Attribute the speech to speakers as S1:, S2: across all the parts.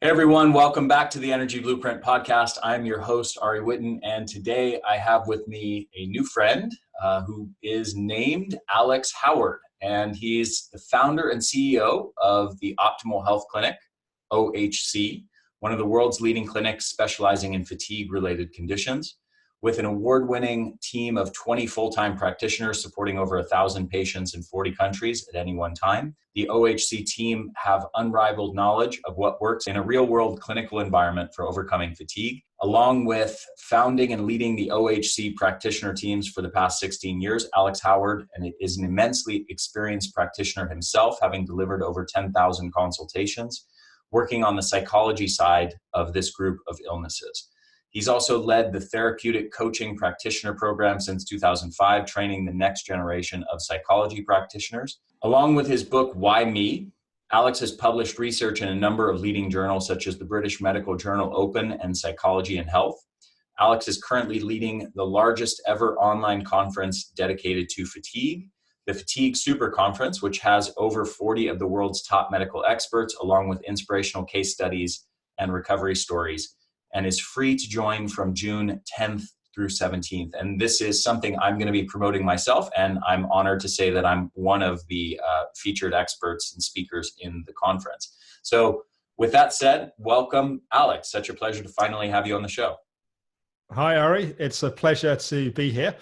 S1: Hey everyone, welcome back to the Energy Blueprint podcast. I'm your host, Ari Whitten, and today I have with me a new friend who is named Alex Howard, and he's the founder and CEO of the Optimal Health Clinic, OHC, one of the world's leading clinics specializing in fatigue-related conditions. With an award-winning team of 20 full-time practitioners supporting over 1,000 patients in 40 countries at any one time, the OHC team have unrivaled knowledge of what works in a real-world clinical environment for overcoming fatigue. Along with founding and leading the OHC practitioner teams for the past 16 years, Alex Howard is an immensely experienced practitioner himself, having delivered over 10,000 consultations, working on the psychology side of this group of illnesses. He's also led the therapeutic coaching practitioner program since 2005, training the next generation of psychology practitioners. Along with his book, Why Me?, Alex has published research in a number of leading journals such as the British Medical Journal Open and Psychology and Health. Alex is currently leading the largest ever online conference dedicated to fatigue, the Fatigue Super Conference, which has over 40 of the world's top medical experts, along with inspirational case studies and recovery stories, and is free to join from June 10th through 17th. And this is something I'm going to be promoting myself, and I'm honored to say that I'm one of the featured experts and speakers in the conference. So with that said, welcome, Alex. Such a pleasure to finally have you on the show.
S2: Hi, Ari. It's a pleasure to be here.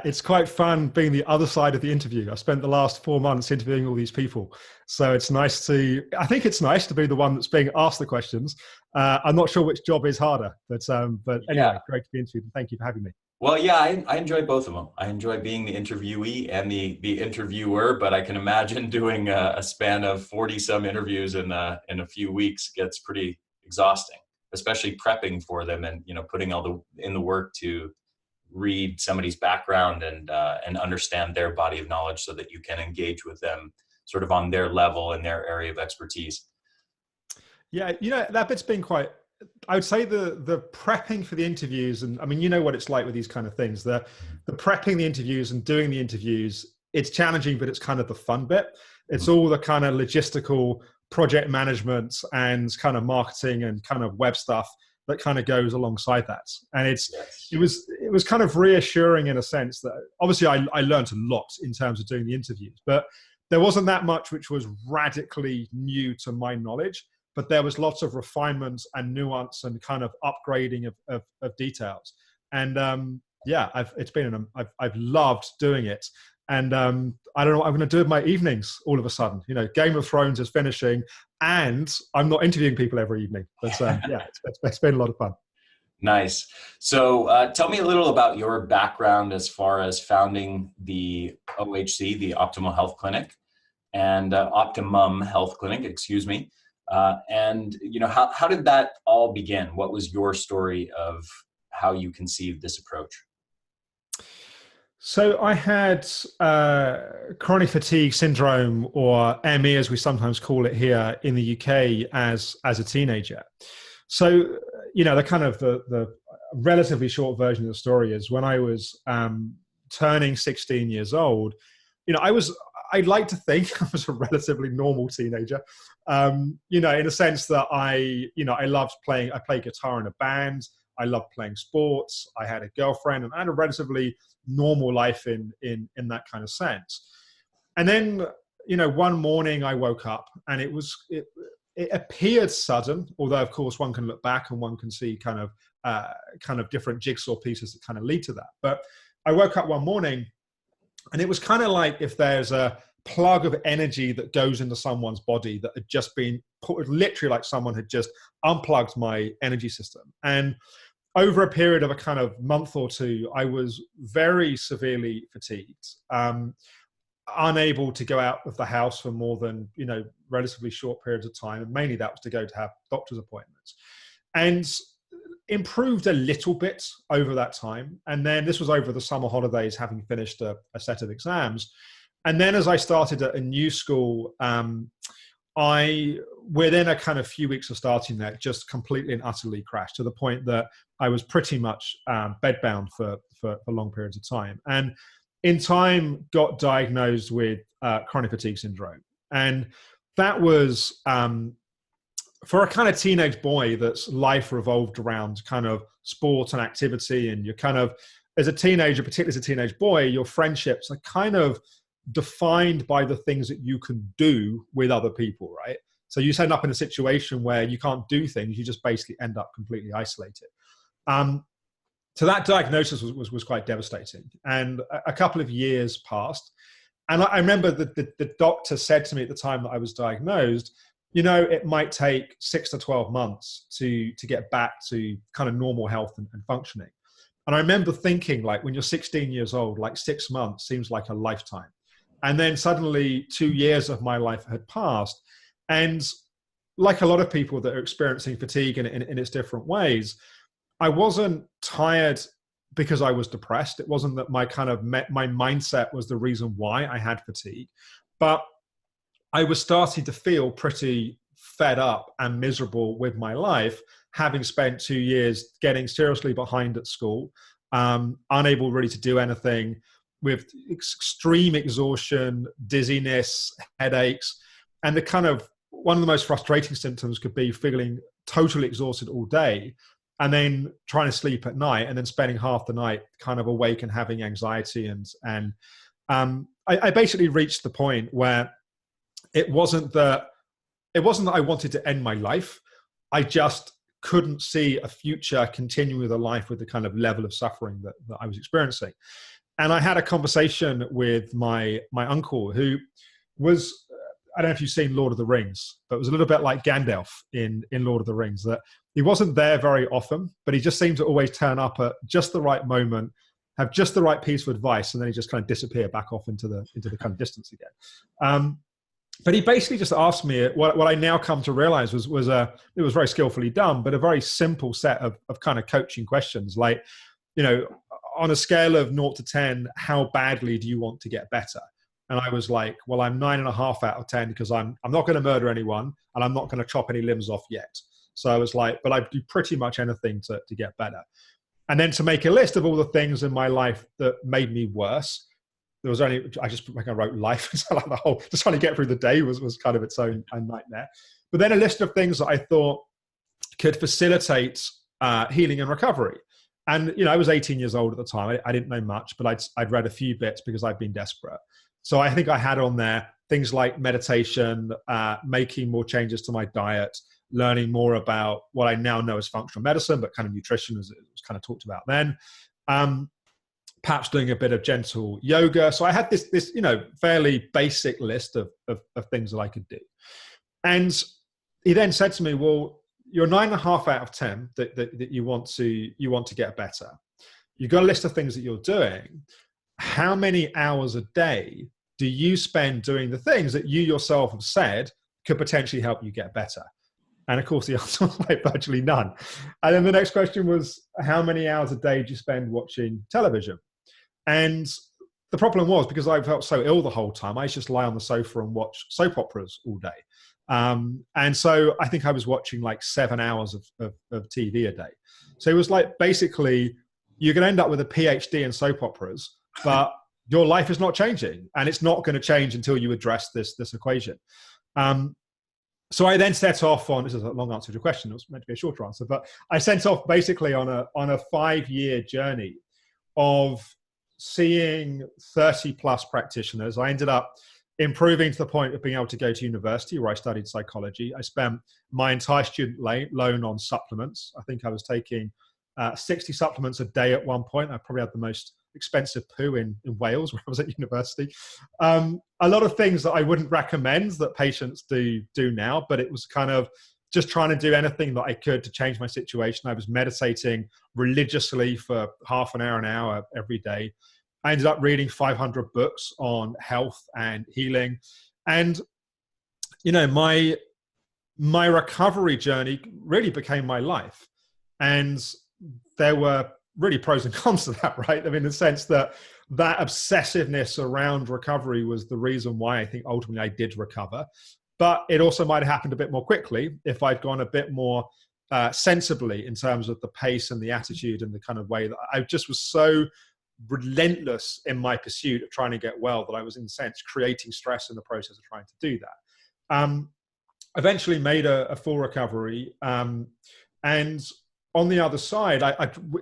S2: It's quite fun being the other side of the interview. I spent the last 4 months interviewing all these people. So I think it's nice to be the one that's being asked the questions. I'm not sure which job is harder, but anyway, yeah. Great to be interviewed. Thank you for having me.
S1: Well, yeah, I enjoy both of them. I enjoy being the interviewee and the interviewer, but I can imagine doing a span of 40 some interviews in a few weeks gets pretty exhausting, especially prepping for them and, putting all in the work to read somebody's background and understand their body of knowledge so that you can engage with them sort of on their level and their area of expertise.
S2: Yeah, that bit's been quite, I would say the prepping for the interviews, and I mean, you know what it's like with these kind of things, the prepping the interviews and doing the interviews, it's challenging, but it's kind of the fun bit. It's all the kind of logistical project management and kind of marketing and kind of web stuff that kind of goes alongside that. And it was kind of reassuring in a sense that obviously I learned a lot in terms of doing the interviews, but there wasn't that much which was radically new to my knowledge, but there was lots of refinements and nuance and kind of upgrading of details. And I've loved doing it. And I don't know what I'm going to do with my evenings all of a sudden. Game of Thrones is finishing and I'm not interviewing people every evening. But it's been a lot of fun.
S1: Nice. So tell me a little about your background as far as founding the OHC, the Optimal Health Clinic, and Optimum Health Clinic, excuse me. And how did that all begin? What was your story of how you conceived this approach?
S2: So I had chronic fatigue syndrome, or ME as we sometimes call it here in the UK, as a teenager. So, the kind of the relatively short version of the story is when I was turning 16 years old, I'd like to think I was a relatively normal teenager, in a sense that I loved playing, I played guitar in a band. I loved playing sports. I had a girlfriend and I had a relatively normal life in that kind of sense. And then, one morning I woke up and it appeared sudden, although of course one can look back and one can see kind of different jigsaw pieces that kind of lead to that. But I woke up one morning and it was kind of like if there's a plug of energy that goes into someone's body that had just been put, literally like someone had just unplugged my energy system. And over a period of a kind of month or two, I was very severely fatigued, unable to go out of the house for more than, relatively short periods of time. And mainly that was to go to have doctor's appointments, and improved a little bit over that time. And then this was over the summer holidays, having finished a set of exams. And then as I started at a new school, within a kind of few weeks of starting that, just completely and utterly crashed to the point that I was pretty much bedbound for long periods of time. And in time got diagnosed with chronic fatigue syndrome. And that was for a kind of teenage boy that's life revolved around kind of sport and activity, and you're kind of, as a teenager, particularly as a teenage boy, your friendships are kind of defined by the things that you can do with other people, right? So you end up in a situation where you can't do things, you just basically end up completely isolated. So that diagnosis was quite devastating. And a couple of years passed. And I remember that the doctor said to me at the time that I was diagnosed, it might take 6 to 12 months to get back to kind of normal health and functioning. And I remember thinking, like, when you're 16 years old, like 6 months seems like a lifetime. And then suddenly 2 years of my life had passed. And like a lot of people that are experiencing fatigue in its different ways, I wasn't tired because I was depressed. It wasn't that my mindset was the reason why I had fatigue, but I was starting to feel pretty fed up and miserable with my life, having spent 2 years getting seriously behind at school, unable really to do anything, with extreme exhaustion, dizziness, headaches, and the kind of, one of the most frustrating symptoms could be feeling totally exhausted all day, and then trying to sleep at night, and then spending half the night kind of awake and having anxiety. And I basically reached the point where it wasn't that I wanted to end my life. I just couldn't see a future continuing with a life with the kind of level of suffering that I was experiencing. And I had a conversation with my uncle, who was, I don't know if you've seen Lord of the Rings, but it was a little bit like Gandalf in Lord of the Rings, that he wasn't there very often, but he just seemed to always turn up at just the right moment, have just the right piece of advice, and then he just kind of disappear back off into the kind of distance again. But he basically just asked me what I now come to realize was it was very skillfully done, but a very simple set of kind of coaching questions, like, on a scale of 0 to 10, how badly do you want to get better? And I was like, well, I'm 9.5 out of 10 because I'm not going to murder anyone, and I'm not going to chop any limbs off yet. So I was like, but I'd do pretty much anything to get better. And then to make a list of all the things in my life that made me worse, there was only, I wrote life. So like just trying to get through the day was kind of its own nightmare. But then a list of things that I thought could facilitate healing and recovery. And, I was 18 years old at the time. I didn't know much, but I'd read a few bits because I'd been desperate. So I think I had on there things like meditation, making more changes to my diet, learning more about what I now know as functional medicine, but kind of nutrition, as it was kind of talked about then. Perhaps doing a bit of gentle yoga. So I had this fairly basic list of things that I could do. And he then said to me, well, you're 9.5 out of 10 that you want to get better. You've got a list of things that you're doing. How many hours a day do you spend doing the things that you yourself have said could potentially help you get better? And of course, the answer was like virtually none. And then the next question was, how many hours a day do you spend watching television? And the problem was, because I felt so ill the whole time, I used to just lie on the sofa and watch soap operas all day. And so I think I was watching like 7 hours of TV a day. So it was like, basically, you're going to end up with a PhD in soap operas, but your life is not changing, and it's not going to change until you address this equation. So I then set off on, this is a long answer to your question, it was meant to be a shorter answer, but I set off basically on a 5-year journey of seeing 30 plus practitioners. I ended up improving to the point of being able to go to university, where I studied psychology. I spent my entire student loan on supplements. I think I was taking 60 supplements a day at one point. I probably had the most expensive poo in Wales, where I was at university. A lot of things that I wouldn't recommend that patients do now, but it was kind of just trying to do anything that I could to change my situation. I was meditating religiously for half an hour every day. I ended up reading 500 books on health and healing. And, my recovery journey really became my life. And there were really pros and cons to that, right? I mean, in the sense that obsessiveness around recovery was the reason why I think ultimately I did recover. But it also might have happened a bit more quickly if I'd gone a bit more sensibly in terms of the pace and the attitude and the kind of way that I just was so relentless in my pursuit of trying to get well that I was, in a sense, creating stress in the process of trying to do that. eventually made a full recovery. And on the other side,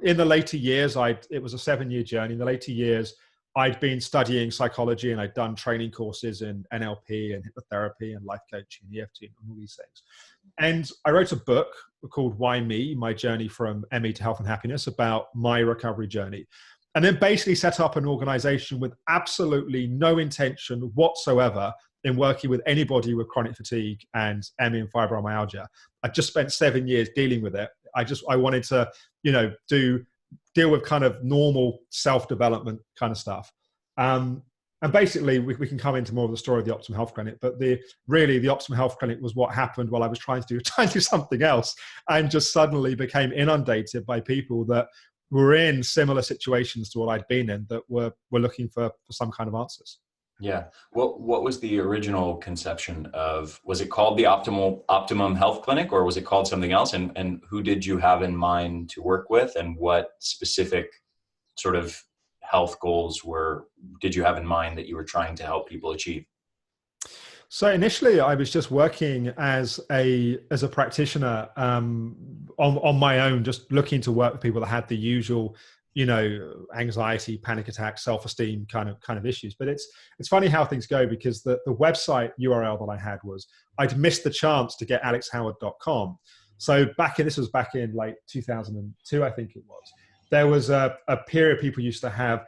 S2: in the later years, it was a 7-year journey. In the later years, I'd been studying psychology, and I'd done training courses in NLP and hypnotherapy and life coaching and EFT and all these things. And I wrote a book called Why Me? My Journey from ME to Health and Happiness, about my recovery journey. And then basically set up an organization with absolutely no intention whatsoever in working with anybody with chronic fatigue and ME and fibromyalgia. I just spent 7 years dealing with it. I wanted to, deal with kind of normal self-development kind of stuff. And basically, we can come into more of the story of the Optimum Health Clinic, but the Optimum Health Clinic was what happened while I was trying to do something else, and just suddenly became inundated by people that were in similar situations to what I'd been in, that were looking for some kind of answers.
S1: Yeah. What was the original conception of, was it called the Optimum Health Clinic, or was it called something else? And who did you have in mind to work with, and what specific sort of health goals did you have in mind that you were trying to help people achieve?
S2: So initially, I was just working as a practitioner on my own, just looking to work with people that had the usual, anxiety, panic attacks, self-esteem kind of issues. But it's funny how things go, because the website URL that I had was, I'd missed the chance to get alexhoward.com. So this was back in like 2002, I think it was. There was a period people used to have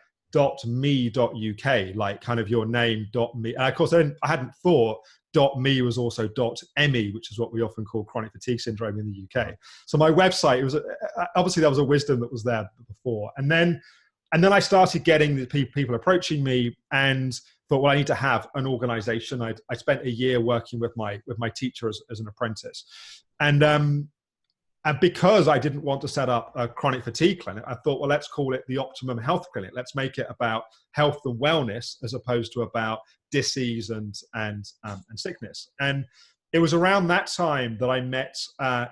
S2: .me.uk, like kind of your name .me. And of course, I hadn't thought .me was also .me, which is what we often call chronic fatigue syndrome in the UK. So my website, it was obviously there was a wisdom that was there before. And then I started getting the people approaching me, and thought, well, I need to have an organization. I spent a year working with my teacher as an apprentice. And because I didn't want to set up a chronic fatigue clinic, I thought, well, let's call it the Optimum Health Clinic. Let's make it about health and wellness, as opposed to about disease and sickness. And it was around that time that I met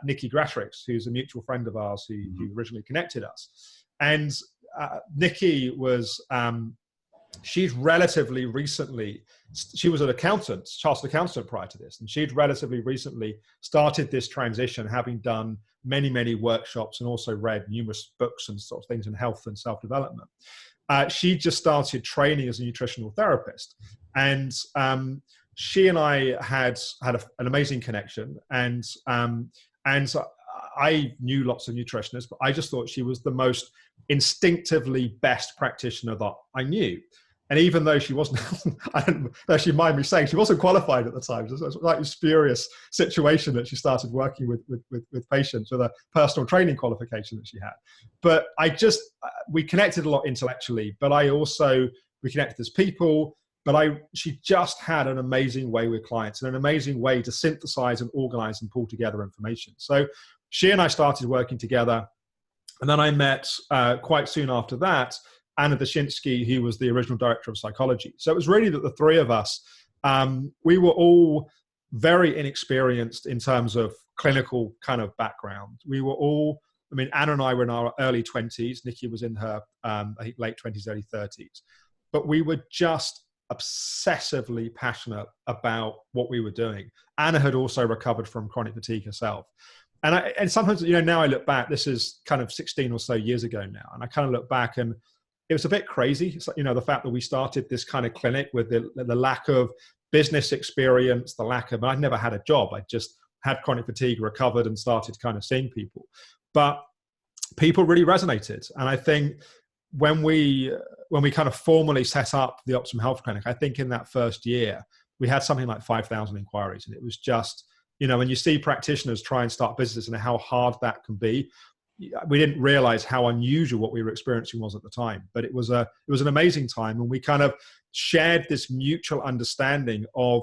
S2: Nikki Gratrix, who's a mutual friend of ours who originally connected us. And Nikki was, she'd relatively recently, she was an accountant, chartered accountant prior to this, and she'd relatively recently started this transition, having done many workshops and also read numerous books and sort of things in health and self-development. She just started training as a nutritional therapist, and she and I had an amazing connection, and I knew lots of nutritionists, but I just thought she was the most instinctively best practitioner that I knew. And even though she wasn't, I don't actually mind me saying, she wasn't qualified at the time. So it was like a spurious situation that she started working with patients with a personal training qualification that she had. But we connected a lot intellectually, but we connected as people. But she just had an amazing way with clients, and an amazing way to synthesize and organize and pull together information. So she and I started working together. And then I met quite soon after that, Anna Dashinsky, who was the original director of psychology. So it was really that the three of us, we were all very inexperienced in terms of clinical kind of background. We were all, Anna and I were in our early 20s. Nikki was in her, I think, late 20s, early 30s. But we were just obsessively passionate about what we were doing. Anna had also recovered from chronic fatigue herself. And sometimes, now I look back, this is kind of 16 or so years ago now, and I kind of look back, and it was a bit crazy. It's like, the fact that we started this kind of clinic with the lack of business experience, I'd never had a job. I just had chronic fatigue, recovered, and started kind of seeing people. But people really resonated. And I think when we kind of formally set up the Optimum Health Clinic, I think in that first year, we had something like 5,000 inquiries. And it was just, when you see practitioners try and start businesses and how hard that can be, we didn't realize how unusual what we were experiencing was at the time. But it was an amazing time, and we kind of shared this mutual understanding of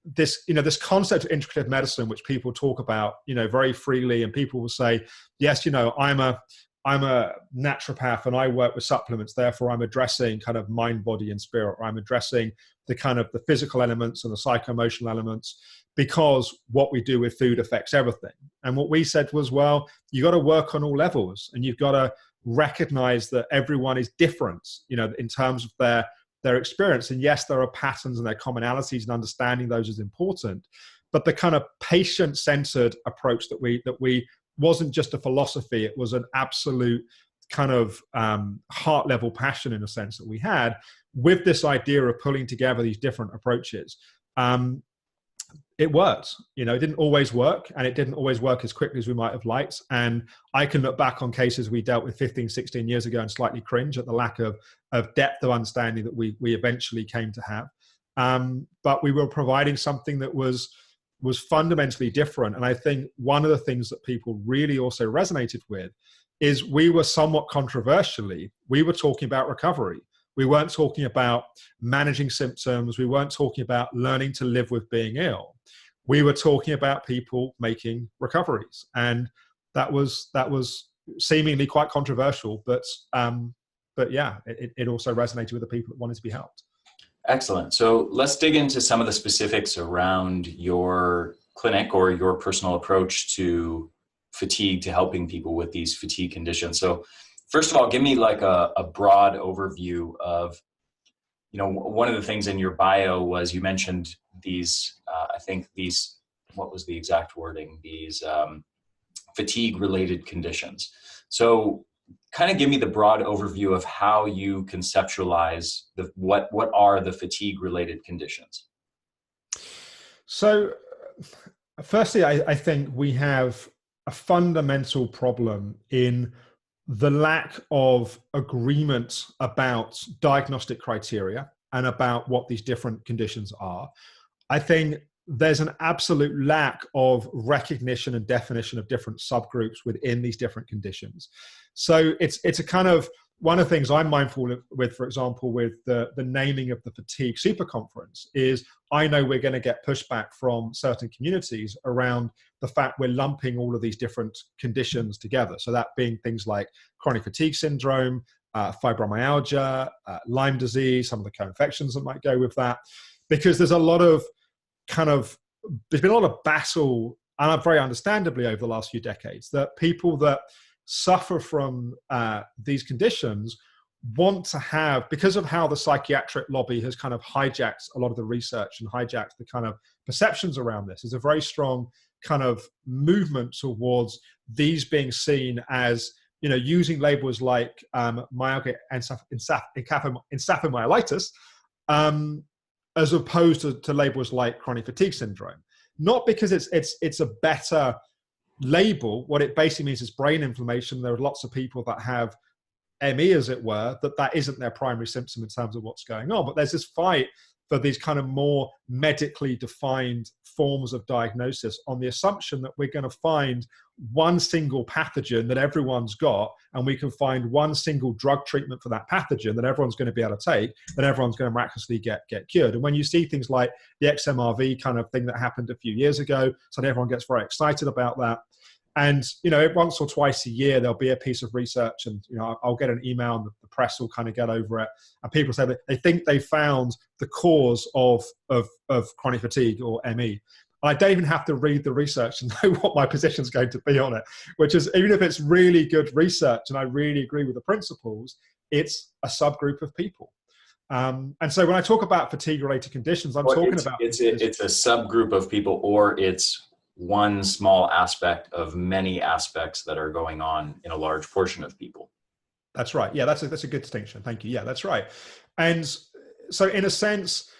S2: this, this concept of integrative medicine, which people talk about, very freely. And people will say, yes, I'm a naturopath and I work with supplements. Therefore, I'm addressing kind of mind, body, and spirit, or I'm addressing the kind of the physical elements and the psycho-emotional elements, because what we do with food affects everything. And what we said was, well, you got to work on all levels, and you've got to recognize that everyone is different, in terms of their their experience. And yes, there are patterns and there are commonalities, and understanding those is important. But the kind of patient-centered approach that we wasn't just a philosophy, it was an absolute kind of heart level passion, in a sense, that we had with this idea of pulling together these different approaches. It worked. It didn't always work, and it didn't always work as quickly as we might have liked. And I can look back on cases we dealt with 15, 16 years ago and slightly cringe at the lack of depth of understanding that we eventually came to have. But we were providing something that was fundamentally different. And I think one of the things that people really also resonated with is we were somewhat controversially, we were talking about recovery. We weren't talking about managing symptoms. We weren't talking about learning to live with being ill. We were talking about people making recoveries. And that was seemingly quite controversial, but yeah, it also resonated with the people that wanted to be helped.
S1: Excellent. So let's dig into some of the specifics around your clinic or your personal approach to fatigue, to helping people with these fatigue conditions. So first of all, give me like a broad overview of, one of the things in your bio was you mentioned these, what was the exact wording? These fatigue related conditions. So kind of give me the broad overview of how you conceptualize what are the fatigue related conditions.
S2: So firstly, I think we have a fundamental problem in the lack of agreement about diagnostic criteria and about what these different conditions are. I think there's an absolute lack of recognition and definition of different subgroups within these different conditions. So it's a kind of, one of the things I'm mindful with, for example, with the naming of the fatigue super conference is I know we're going to get pushback from certain communities around the fact we're lumping all of these different conditions together. So that being things like chronic fatigue syndrome, fibromyalgia, Lyme disease, some of the co-infections that might go with that, because there's a lot of there's been a lot of battle, and very understandably over the last few decades, that people that suffer from these conditions want to have, because of how the psychiatric lobby has kind of hijacked a lot of the research and hijacked the kind of perceptions around this, is a very strong kind of movement towards these being seen as, using labels like myalgic encephalomyelitis, as opposed to labels like chronic fatigue syndrome. Not because it's a better label. What it basically means is brain inflammation. There are lots of people that have ME, as it were, that isn't their primary symptom in terms of what's going on. But there's this fight for these kind of more medically defined forms of diagnosis on the assumption that we're going to find one single pathogen that everyone's got, and we can find one single drug treatment for that pathogen that everyone's going to be able to take, that everyone's going to miraculously get cured. And when you see things like the XMRV kind of thing that happened a few years ago, so everyone gets very excited about that. And, once or twice a year, there'll be a piece of research and, I'll get an email and the press will kind of get over it. And people say that they think they found the cause of chronic fatigue or ME. I don't even have to read the research to know what my position is going to be on it, which is, even if it's really good research and I really agree with the principles, it's a subgroup of people. And so when I talk about fatigue-related conditions, I'm talking about...
S1: It's a subgroup of people, or it's one small aspect of many aspects that are going on in a large portion of people.
S2: That's right. Yeah, that's a good distinction. Thank you. Yeah, that's right. And so in a sense,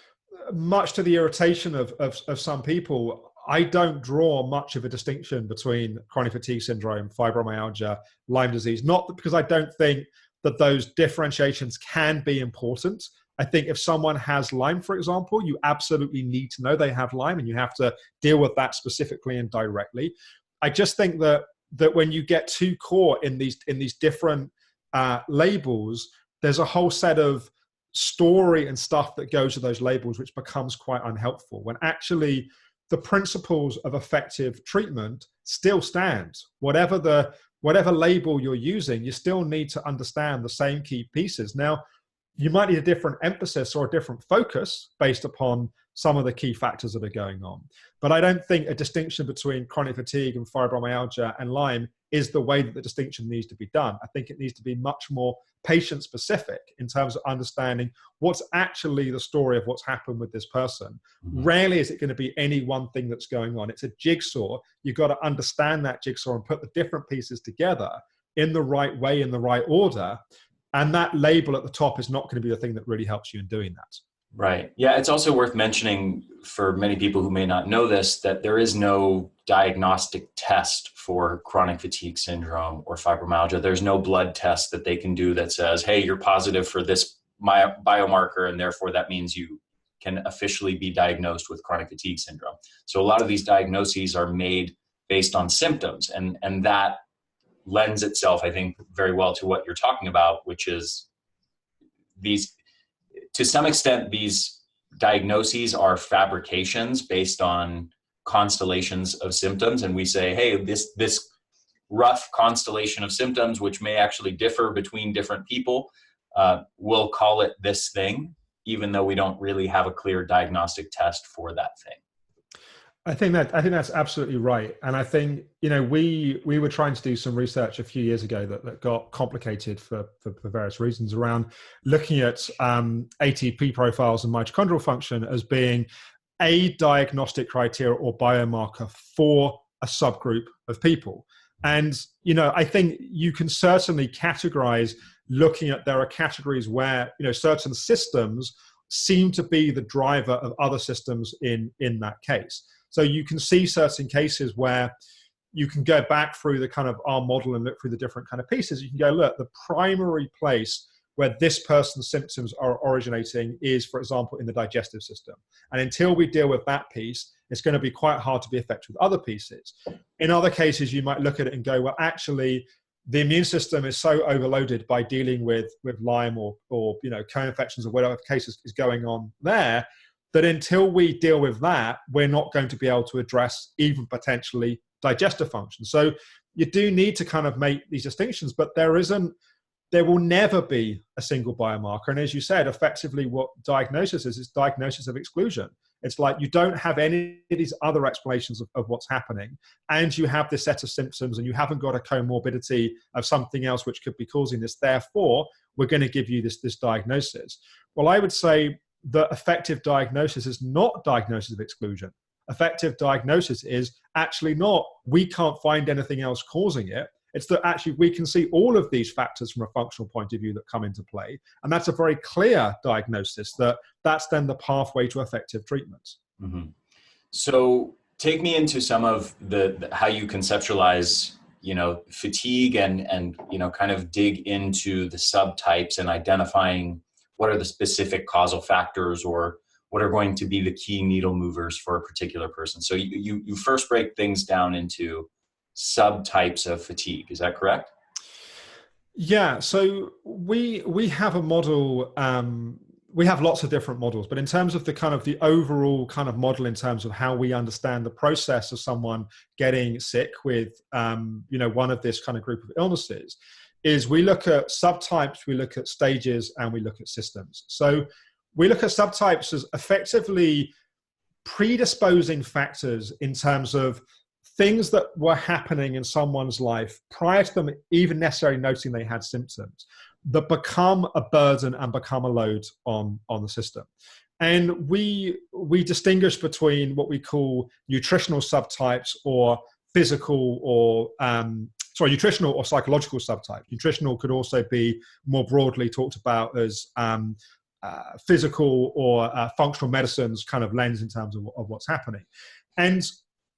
S2: much to the irritation of some people, I don't draw much of a distinction between chronic fatigue syndrome, fibromyalgia, Lyme disease, not because I don't think that those differentiations can be important. I think if someone has Lyme, for example, you absolutely need to know they have Lyme, and you have to deal with that specifically and directly. I just think that when you get too caught in these different labels, there's a whole set of story and stuff that goes with those labels, which becomes quite unhelpful, when actually the principles of effective treatment still stand. Whatever label you're using, you still need to understand the same key pieces. Now, you might need a different emphasis or a different focus based upon some of the key factors that are going on. But I don't think a distinction between chronic fatigue and fibromyalgia and Lyme is the way that the distinction needs to be done. I think it needs to be much more patient specific in terms of understanding what's actually the story of what's happened with this person. Rarely is it going to be any one thing that's going on. It's a jigsaw. You've got to understand that jigsaw and put the different pieces together in the right way, in the right order. And that label at the top is not going to be the thing that really helps you in doing that.
S1: Right. Yeah, it's also worth mentioning for many people who may not know this, that there is no diagnostic test for chronic fatigue syndrome or fibromyalgia. There's no blood test that they can do that says, hey, you're positive for this biomarker, and therefore that means you can officially be diagnosed with chronic fatigue syndrome. So a lot of these diagnoses are made based on symptoms, and that lends itself, I think, very well to what you're talking about, which is to some extent, these diagnoses are fabrications based on constellations of symptoms. And we say, hey, this rough constellation of symptoms, which may actually differ between different people, we'll call it this thing, even though we don't really have a clear diagnostic test for that thing.
S2: I think that's absolutely right. And I think, we were trying to do some research a few years ago that got complicated for various reasons around looking at ATP profiles and mitochondrial function as being a diagnostic criteria or biomarker for a subgroup of people. And, I think you can certainly categorize looking at, there are categories where, certain systems seem to be the driver of other systems in that case. So you can see certain cases where you can go back through the kind of our model and look through the different kind of pieces. You can go, look, the primary place where this person's symptoms are originating is, for example, in the digestive system. And until we deal with that piece, it's going to be quite hard to be effective with other pieces. In other cases, you might look at it and go, well, actually, the immune system is so overloaded by dealing with Lyme or co-infections or whatever case is going on there, that until we deal with that, we're not going to be able to address even potentially digestive function. So you do need to kind of make these distinctions, but there will never be a single biomarker. And as you said, effectively what diagnosis is diagnosis of exclusion. It's like you don't have any of these other explanations of what's happening, and you have this set of symptoms and you haven't got a comorbidity of something else which could be causing this. Therefore, we're going to give you this diagnosis. Well, I would say that effective diagnosis is not diagnosis of exclusion. Effective diagnosis is actually not, we can't find anything else causing it. It's that actually we can see all of these factors from a functional point of view that come into play. And that's a very clear diagnosis that's then the pathway to effective treatments.
S1: Mm-hmm. So take me into some of the how you conceptualize, fatigue and kind of dig into the subtypes and identifying what are the specific causal factors or what are going to be the key needle movers for a particular person. So you first break things down into subtypes of fatigue. Is that correct?
S2: Yeah. So we have a model. We have lots of different models, but in terms of the overall kind of model, in terms of how we understand the process of someone getting sick with, one of this kind of group of illnesses, is we look at subtypes, we look at stages, and we look at systems. So we look at subtypes as effectively predisposing factors in terms of things that were happening in someone's life prior to them even necessarily noticing they had symptoms that become a burden and become a load on the system. And we distinguish between what we call nutritional subtypes or physical or nutritional or psychological subtypes. Nutritional could also be more broadly talked about as physical or functional medicine's kind of lens in terms of what's happening. And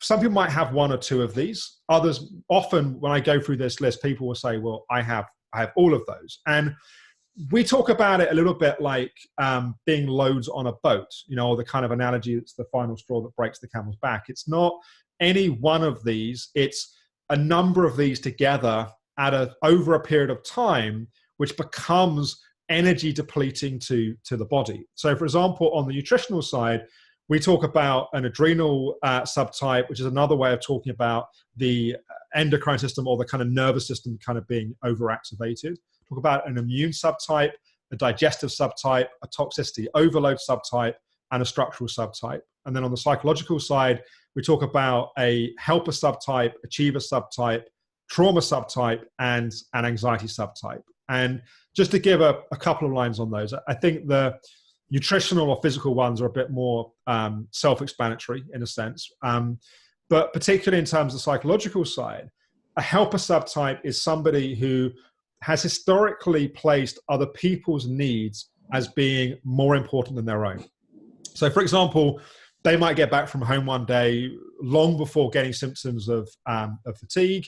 S2: some people might have one or two of these. Others, often when I go through this list, people will say, well, I have all of those. And we talk about it a little bit like being loads on a boat, or the kind of analogy that's the final straw that breaks the camel's back. It's not any one of these. It's a number of these together over a period of time, which becomes energy depleting to the body. So for example, on the nutritional side, we talk about an adrenal subtype, which is another way of talking about the endocrine system or the kind of nervous system kind of being overactivated. Talk about an immune subtype, a digestive subtype, a toxicity overload subtype, and a structural subtype. And then on the psychological side, we talk about a helper subtype, achiever subtype, trauma subtype, and an anxiety subtype. And just to give a couple of lines on those, I think the nutritional or physical ones are a bit more self-explanatory in a sense. But particularly in terms of the psychological side, a helper subtype is somebody who has historically placed other people's needs as being more important than their own. So, for example, they might get back from home one day long before getting symptoms of fatigue,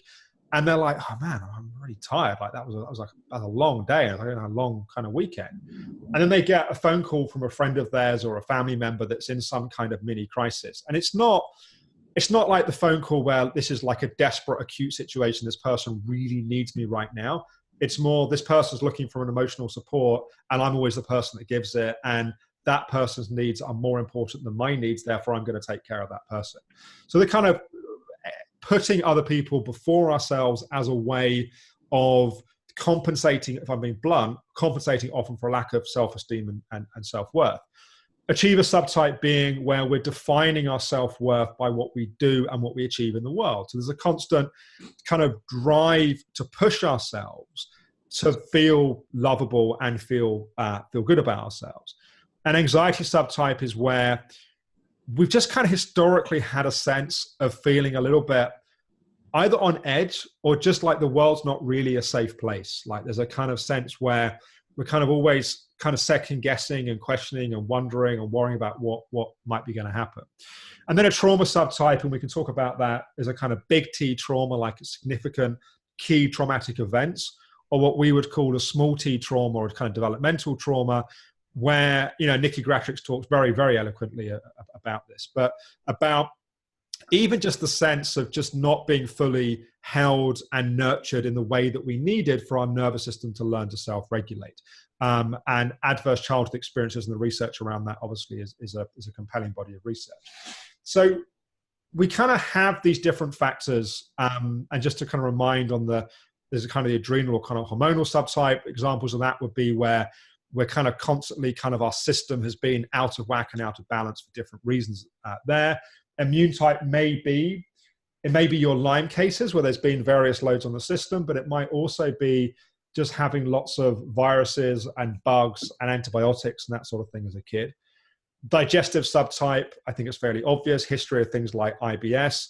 S2: and they're like, "Oh man, I'm really tired. Like that was a long day, and a long kind of weekend." And then they get a phone call from a friend of theirs or a family member that's in some kind of mini crisis, and it's not like the phone call where this is like a desperate, acute situation. This person really needs me right now. It's more this person's looking for an emotional support, and I'm always the person that gives it, and that person's needs are more important than my needs, therefore I'm going to take care of that person. So they're kind of putting other people before ourselves as a way of compensating, if I'm being blunt, compensating often for a lack of self-esteem and self-worth. Achiever subtype being where we're defining our self-worth by what we do and what we achieve in the world. So there's a constant kind of drive to push ourselves to feel lovable and feel good about ourselves. An anxiety subtype is where we've just kind of historically had a sense of feeling a little bit either on edge or just like the world's not really a safe place. Like there's a kind of sense where we're kind of always kind of second guessing and questioning and wondering and worrying about what might be going to happen. And then a trauma subtype, and we can talk about that as a kind of big T trauma, like a significant key traumatic events, or what we would call a small T trauma or a kind of developmental trauma, where, Nikki Gratrix talks very, very eloquently about this, but about even just the sense of just not being fully held and nurtured in the way that we needed for our nervous system to learn to self-regulate. And adverse childhood experiences and the research around that obviously is a compelling body of research. So we kind of have these different factors, and just to kind of remind there's a kind of the adrenal or kind of hormonal subtype. Examples of that would be where we're kind of constantly kind of our system has been out of whack and out of balance for different reasons there. Immune type may be your Lyme cases where there's been various loads on the system, but it might also be just having lots of viruses and bugs and antibiotics and that sort of thing as a kid. Digestive subtype, I think it's fairly obvious. History of things like IBS.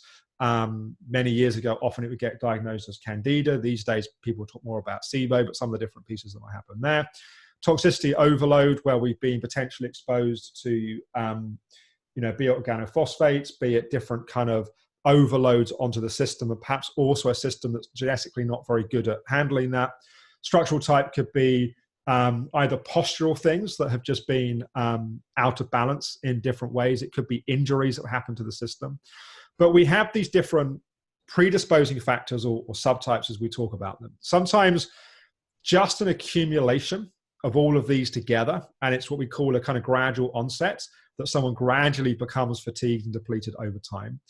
S2: Many years ago, often it would get diagnosed as Candida. These days, people talk more about SIBO, but some of the different pieces that might happen there. Toxicity overload, where we've been potentially exposed to, be it organophosphates, be it different kind of overloads onto the system, and perhaps also a system that's genetically not very good at handling that. Structural type could be either postural things that have just been out of balance in different ways. It could be injuries that happen to the system. But we have these different predisposing factors or subtypes as we talk about them. Sometimes just an accumulation of all of these together, and it's what we call a kind of gradual onset, that someone gradually becomes fatigued and depleted over time.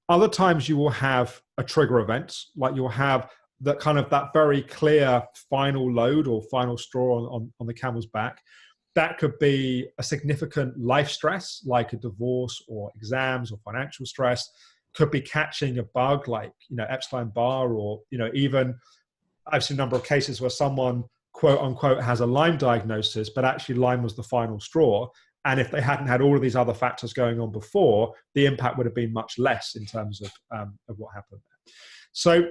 S2: Other times you will have a trigger event, like you'll have that kind of that very clear final load or final straw on the camel's back. That could be a significant life stress, like a divorce or exams or financial stress. Could be catching a bug like, Epstein-Barr, or, even I've seen a number of cases where someone, quote unquote, has a Lyme diagnosis, but actually Lyme was the final straw. And if they hadn't had all of these other factors going on before, the impact would have been much less in terms of what happened there. So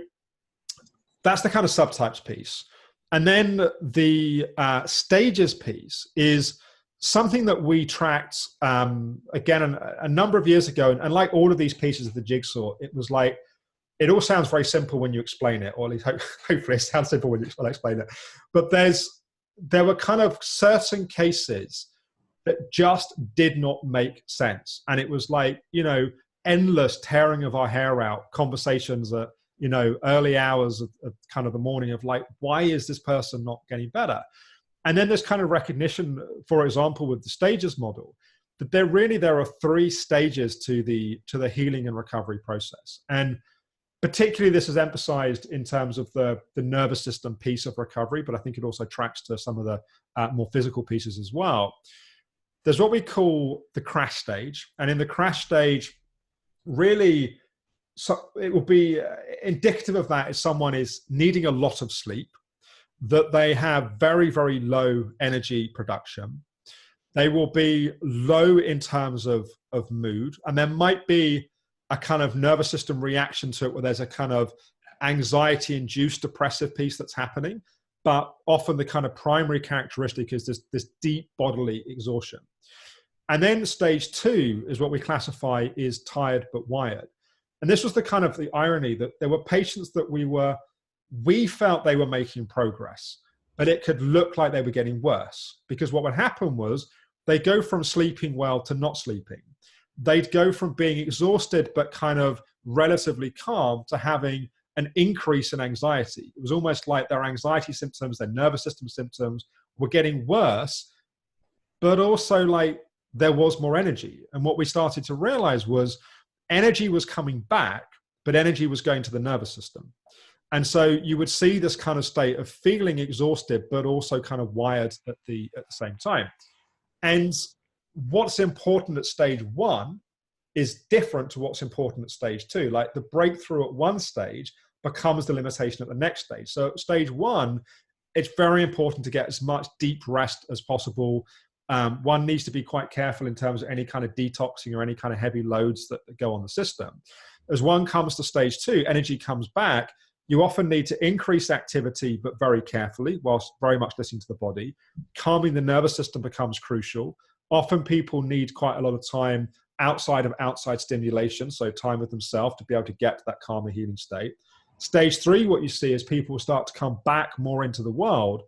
S2: that's the kind of subtypes piece. And then the stages piece is something that we tracked, again, a number of years ago. And like all of these pieces of the jigsaw, it was like, it all sounds very simple when you explain it, or at least hopefully it sounds simple when you explain it. But there were kind of certain cases that just did not make sense. And it was like, endless tearing of our hair out, conversations at, early hours of kind of the morning of like, why is this person not getting better? And then there's kind of recognition, for example, with the stages model, that there are 3 stages to the healing and recovery process. And Particularly this is emphasized in terms of the nervous system piece of recovery, but I think it also tracks to some of the more physical pieces as well. There's what we call the crash stage. And in the crash stage, really, so it will be indicative of that is someone is needing a lot of sleep, that they have very, very low energy production. They will be low in terms of mood. And there might be a kind of nervous system reaction to it where there's a kind of anxiety-induced depressive piece that's happening. But often the kind of primary characteristic is this deep bodily exhaustion. And then stage 2 is what we classify is tired but wired. And this was the kind of the irony that there were patients that we felt they were making progress, but it could look like they were getting worse, because what would happen was they go from sleeping well to not sleeping. They'd go from being exhausted but kind of relatively calm to having an increase in anxiety. It was almost like their anxiety symptoms, their nervous system symptoms were getting worse, but also like there was more energy. And what we started to realize was energy was coming back, but energy was going to the nervous system. And so you would see this kind of state of feeling exhausted, but also kind of wired at the same time. And what's important at stage 1 is different to what's important at stage 2. Like the breakthrough at one stage becomes the limitation at the next stage. So at stage 1, it's very important to get as much deep rest as possible. One needs to be quite careful in terms of any kind of detoxing or any kind of heavy loads that go on the system. As one comes to stage 2, energy comes back. You often need to increase activity, but very carefully, whilst very much listening to the body. Calming the nervous system becomes crucial. Often people need quite a lot of time outside of outside stimulation, so time with themselves to be able to get to that calmer healing state. Stage 3, what you see is people start to come back more into the world,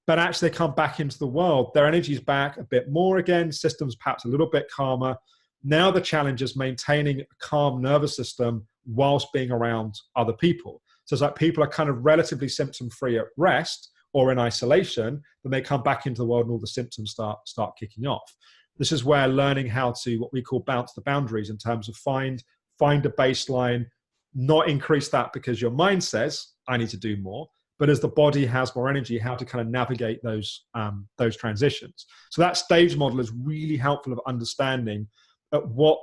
S2: but actually they come back into the world, their energy's back a bit more again, systems perhaps a little bit calmer. Now the challenge is maintaining a calm nervous system whilst being around other people. So it's like people are kind of relatively symptom-free at rest or in isolation, then they come back into the world and all the symptoms start kicking off. This is where learning how to, what we call bounce the boundaries, in terms of find a baseline, not increase that because your mind says, I need to do more, but as the body has more energy, how to kind of navigate those transitions. So that stage model is really helpful of understanding what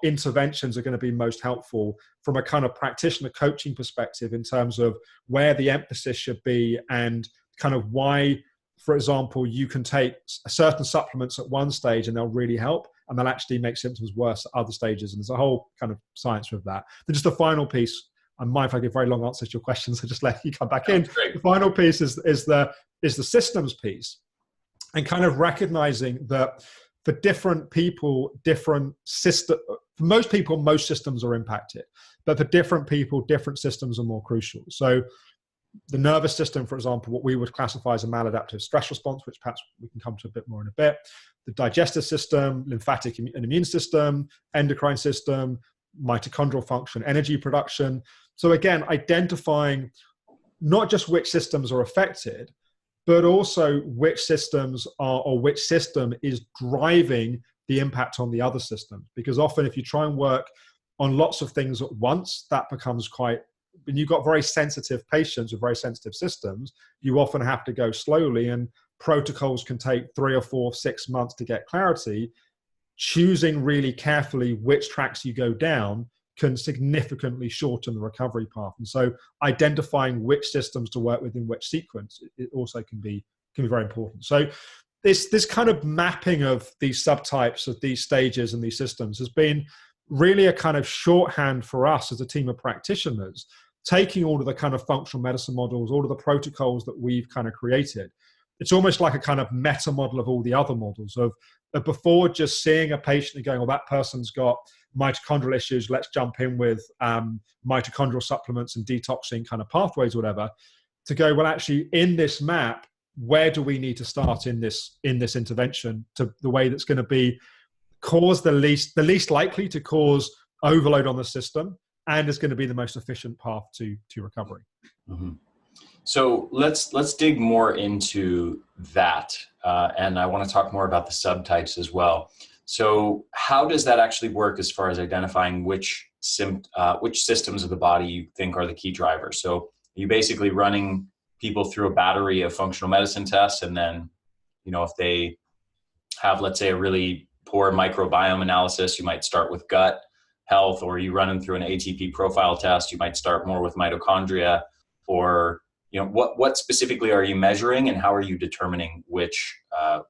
S2: interventions are going to be most helpful from a kind of practitioner coaching perspective in terms of where the emphasis should be and kind of why, for example, you can take certain supplements at one stage and they'll really help and they'll actually make symptoms worse at other stages. And there's a whole kind of science with that. Then just the final piece, I'm mindful I give very long answers to your questions, so just let you come back in.
S1: Great.
S2: The final piece is the systems piece, and kind of recognizing that for different people, different system. For most people, most systems are impacted, but for different people, different systems are more crucial. So the nervous system, for example, what we would classify as a maladaptive stress response, which perhaps we can come to a bit more in a bit. The digestive system, lymphatic and immune system, endocrine system, mitochondrial function, energy production. So again, identifying not just which systems are affected, but also which systems are, or which system is driving the impact on the other systems. Because often if you try and work on lots of things at once, that becomes quite, when you've got very sensitive patients with very sensitive systems, you often have to go slowly, and protocols can take 3 or 4, 6 months to get clarity. Choosing really carefully which tracks you go down can significantly shorten the recovery path. And so identifying which systems to work with in which sequence, it also can be very important. So this kind of mapping of these subtypes of these stages and these systems has been really a kind of shorthand for us as a team of practitioners, taking all of the kind of functional medicine models, all of the protocols that we've kind of created. It's almost like a kind of meta model of all the other models of before just seeing a patient and going, well, that person's got mitochondrial issues, let's jump in with mitochondrial supplements and detoxing kind of pathways or whatever, to go, well, actually in this map, where do we need to start in this intervention to the way that's going to be cause the least likely to cause overload on the system and is going to be the most efficient path to recovery.
S1: Mm-hmm. So let's dig more into that, and I want to talk more about the subtypes as well. So how does that actually work as far as identifying which systems of the body you think are the key drivers? So you basically running people through a battery of functional medicine tests, and then, if they have, let's say, a really poor microbiome analysis, you might start with gut health, or you run them through an ATP profile test, you might start more with mitochondria, or what specifically are you measuring, and how are you determining which are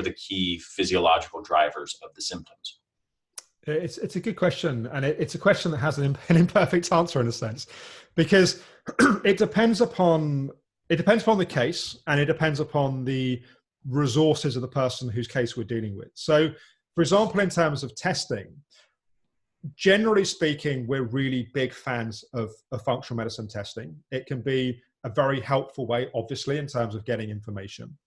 S1: the key physiological drivers of the symptoms?
S2: It's a good question, and it's a question that has an imperfect answer in a sense, because it depends upon the case, and it depends upon the resources of the person whose case we're dealing with. So, for example, in terms of testing, generally speaking, we're really big fans of functional medicine testing. It can be a very helpful way, obviously, in terms of getting information.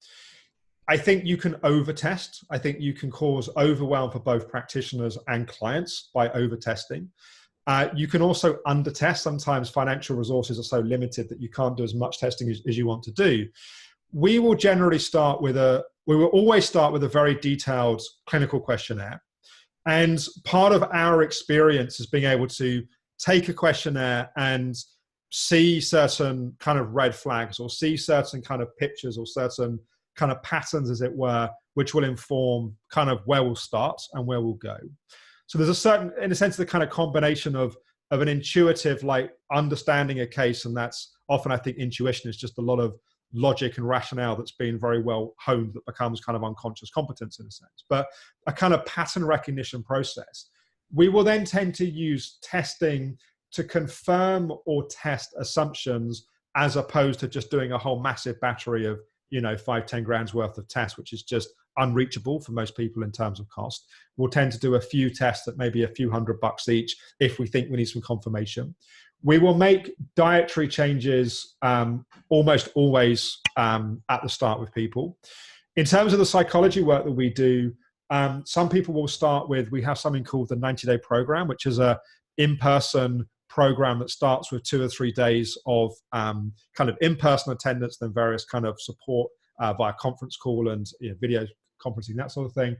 S2: I think you can over-test. I think you can cause overwhelm for both practitioners and clients by over-testing. You can also under-test. Sometimes financial resources are so limited that you can't do as much testing as you want to do. We will always start with a very detailed clinical questionnaire. And part of our experience is being able to take a questionnaire and see certain kind of red flags, or see certain kind of pictures, or certain kind of patterns, as it were, which will inform kind of where we'll start and where we'll go. So there's a certain, in a sense, the kind of combination of an intuitive, like, understanding a case, and that's often, I think, intuition is just a lot of logic and rationale that's been very well honed that becomes kind of unconscious competence in a sense, but a kind of pattern recognition process. We will then tend to use testing to confirm or test assumptions, as opposed to just doing a whole massive battery of 5-10 grand's worth of tests, which is just unreachable for most people in terms of cost. We'll tend to do a few tests at maybe a few $100 each if we think we need some confirmation. We will make dietary changes almost always at the start with people. In terms of the psychology work that we do, some people will start with, we have something called the 90-day program, which is a in-person program that starts with 2 or 3 days of kind of in-person attendance, then various kind of support via conference call and video conferencing, that sort of thing.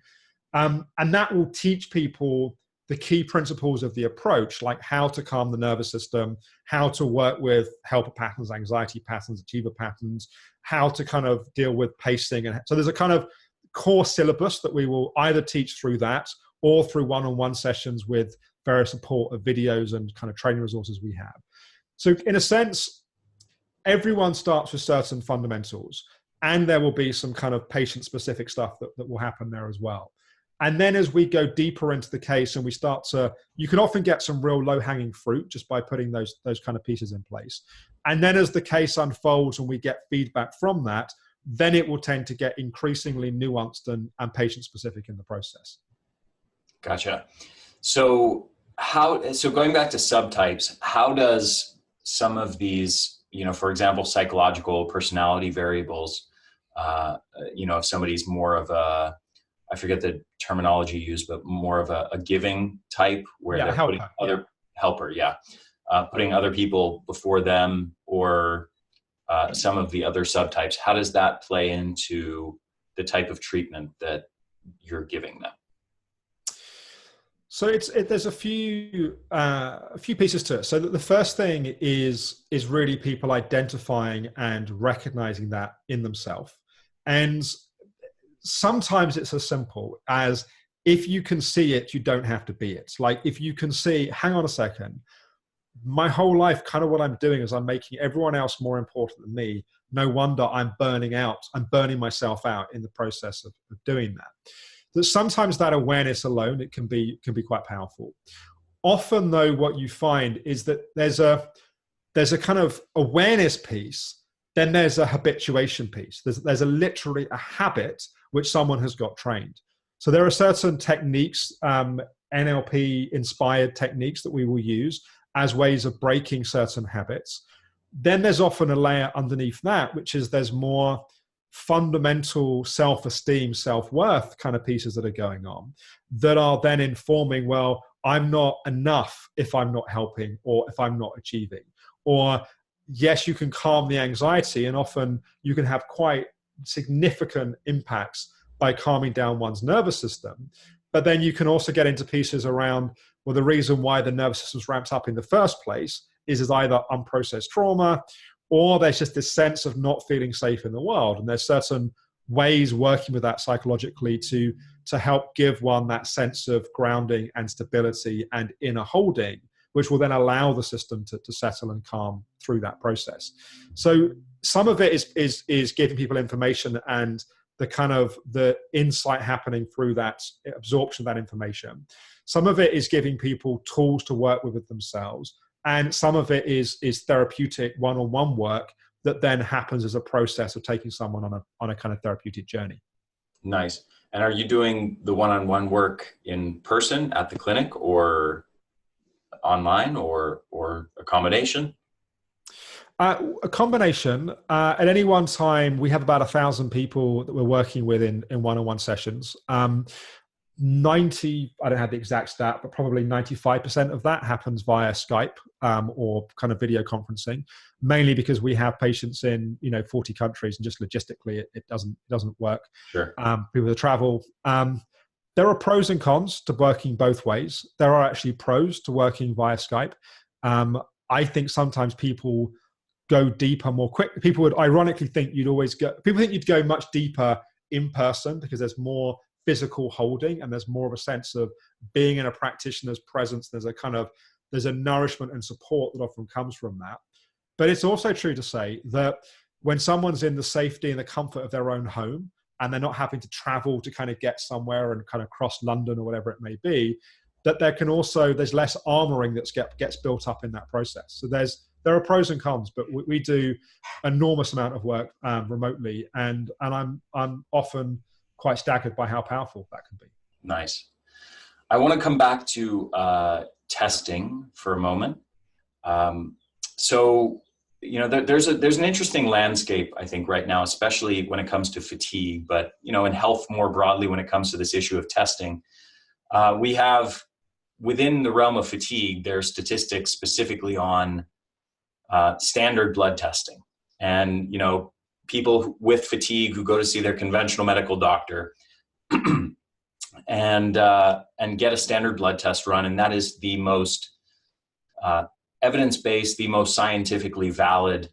S2: And that will teach people the key principles of the approach, like how to calm the nervous system, how to work with helper patterns, anxiety patterns, achiever patterns, how to kind of deal with pacing. And so there's a kind of core syllabus that we will either teach through that or through one-on-one sessions with various support of videos and kind of training resources we have. So in a sense, everyone starts with certain fundamentals, and there will be some kind of patient-specific stuff that will happen there as well. And then as we go deeper into the case and we start to, you can often get some real low-hanging fruit just by putting those kind of pieces in place. And then as the case unfolds and we get feedback from that, then it will tend to get increasingly nuanced and patient-specific in the process.
S1: Gotcha. So going back to subtypes, how does some of these, for example, psychological personality variables, if somebody's more of a, I forget the terminology used, but more of a giving type, where they're putting putting other people before them, or some of the other subtypes, how does that play into the type of treatment that you're giving them?
S2: So there's a few pieces to it. So the first thing is really people identifying and recognizing that in themselves. And sometimes it's as simple as, if you can see it, you don't have to be it. Like, if you can see, hang on a second, my whole life, kind of what I'm doing is I'm making everyone else more important than me. No wonder I'm burning out. I'm burning myself out in the process of doing that. That sometimes that awareness alone, it can be quite powerful. Often though, what you find is that there's a kind of awareness piece, then there's a habituation piece. There's literally a habit which someone has got trained. So there are certain techniques, NLP inspired techniques that we will use as ways of breaking certain habits. Then there's often a layer underneath that, which is there's more fundamental self-esteem, self-worth kind of pieces that are going on that are then informing, well, I'm not enough if I'm not helping, or if I'm not achieving. Or yes, you can calm the anxiety, and often you can have quite significant impacts by calming down one's nervous system. But then you can also get into pieces around, well, the reason why the nervous system's ramped up in the first place is either unprocessed trauma, or there's just this sense of not feeling safe in the world. And there's certain ways working with that psychologically to help give one that sense of grounding and stability and inner holding, which will then allow the system to settle and calm through that process. So some of it is giving people information and the kind of the insight happening through that absorption of that information. Some of it is giving people tools to work with themselves. And some of it is therapeutic one-on-one work that then happens as a process of taking someone on a kind of therapeutic journey.
S1: Nice. And are you doing the one-on-one work in person at the clinic or online or a combination?
S2: A combination. At any one time, we have about 1,000 people that we're working with in one-on-one sessions. 90, I don't have the exact stat, but probably 95% of that happens via Skype or kind of video conferencing, mainly because we have patients in 40 countries, and just logistically it doesn't work.
S1: Sure.
S2: People that travel. There are pros and cons to working both ways. There are actually pros to working via Skype. I think sometimes people go deeper more quick. People would ironically think people think you'd go much deeper in person because there's more physical holding and there's more of a sense of being in a practitioner's presence. There's a nourishment and support that often comes from that. But it's also true to say that when someone's in the safety and the comfort of their own home and they're not having to travel to kind of get somewhere and kind of cross London or whatever it may be, that there's less armoring that gets built up in that process. So there are pros and cons, but we do enormous amount of work remotely, and I'm often quite staggered by how powerful that can be.
S1: Nice. I want to come back to testing for a moment. There's an interesting landscape, I think, right now, especially when it comes to fatigue, but in health more broadly, when it comes to this issue of testing, we have within the realm of fatigue, there are statistics specifically on standard blood testing, and people with fatigue who go to see their conventional medical doctor and get a standard blood test run, and that is the most evidence-based, the most scientifically valid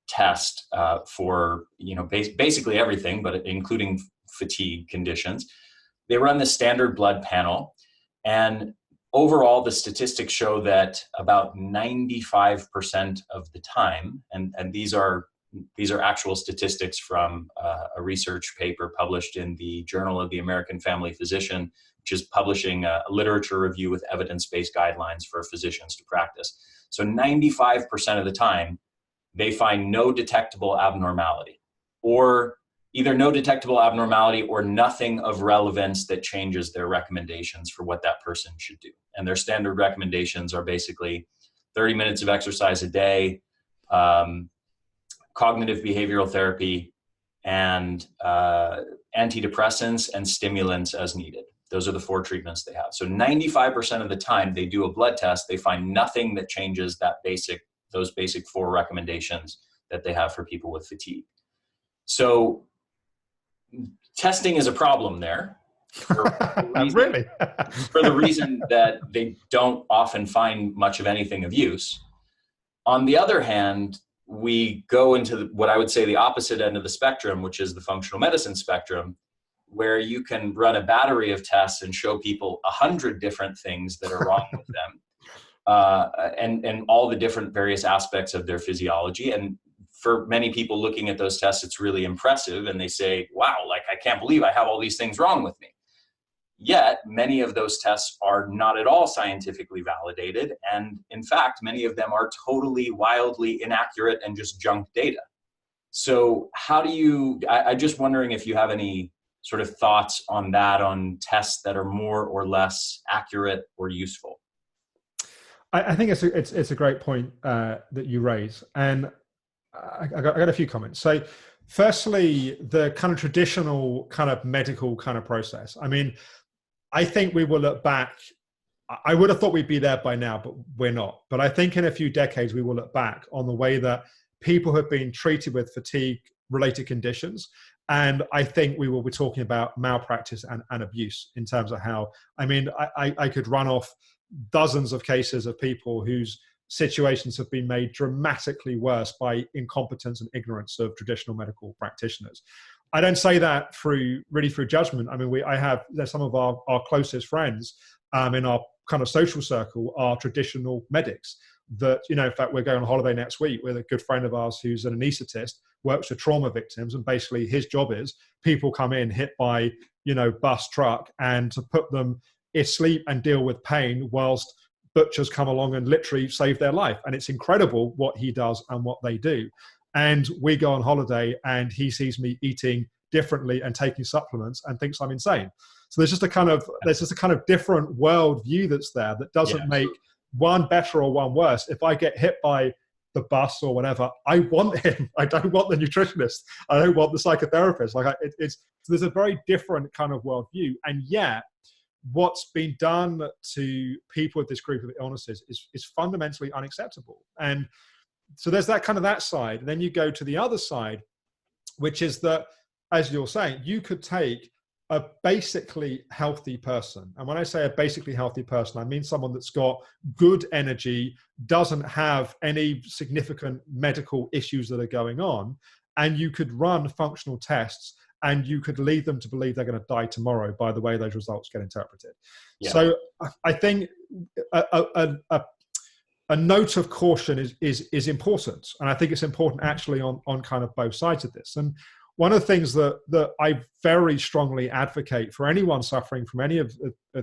S1: test for basically everything, but including fatigue conditions. They run the standard blood panel, and overall, the statistics show that about 95% of the time, and these are actual statistics from a research paper published in the Journal of the American Family Physician, which is publishing a literature review with evidence-based guidelines for physicians to practice. So 95% of the time, they find no detectable abnormality, or either no detectable abnormality or nothing of relevance that changes their recommendations for what that person should do. And their standard recommendations are basically 30 minutes of exercise a day, cognitive behavioral therapy, and antidepressants and stimulants as needed. Those are the 4 treatments they have. So 95% of the time they do a blood test, they find nothing that changes those basic 4 recommendations that they have for people with fatigue. So testing is a problem there.
S2: Really?
S1: For the reason that they don't often find much of anything of use. On the other hand, we go into what I would say the opposite end of the spectrum, which is the functional medicine spectrum, where you can run a battery of tests and show people 100 different things that are wrong with them, and all the different various aspects of their physiology. And for many people looking at those tests, it's really impressive. And they say, wow, I can't believe I have all these things wrong with me. Yet, many of those tests are not at all scientifically validated. And in fact, many of them are totally, wildly inaccurate and just junk data. So I'm just wondering if you have any sort of thoughts on that, on tests that are more or less accurate or useful.
S2: I think it's a great point that you raise. And I got a few comments. So firstly, the kind of traditional kind of medical kind of process. I mean, I think we will look back. I would have thought we'd be there by now, but we're not. But I think in a few decades, we will look back on the way that people have been treated with fatigue-related conditions And I think we will be talking about malpractice and abuse in terms of how, I mean, I could run off dozens of cases of people whose situations have been made dramatically worse by incompetence and ignorance of traditional medical practitioners. I don't say that through judgment. I mean, there's some of our closest friends in our kind of social circle are traditional medics that, you know, in fact, we're going on holiday next week with a good friend of ours who's an anaesthetist, works with trauma victims. And basically his job is people come in hit by, you know, bus, truck, and to put them asleep and deal with pain whilst butchers come along and literally save their life. And it's incredible what he does and what they do. And we go on holiday and he sees me eating differently and taking supplements and thinks I'm insane. So there's just a kind of different world view that's there that doesn't make one better or one worse. If I get hit by the bus or whatever, I want him. I don't want the nutritionist. I don't want the psychotherapist. Like so there's a very different kind of world view. And yet what's been done to people with this group of illnesses is fundamentally unacceptable. And so there's that side. And then you go to the other side, which is that, as you're saying, you could take a basically healthy person. And when I say a basically healthy person, I mean someone that's got good energy, doesn't have any significant medical issues that are going on. And you could run functional tests and you could lead them to believe they're going to die tomorrow by the way those results get interpreted. Yeah. So I think a note of caution is important. And I think it's important actually on kind of both sides of this. And one of the things that I very strongly advocate for anyone suffering from any of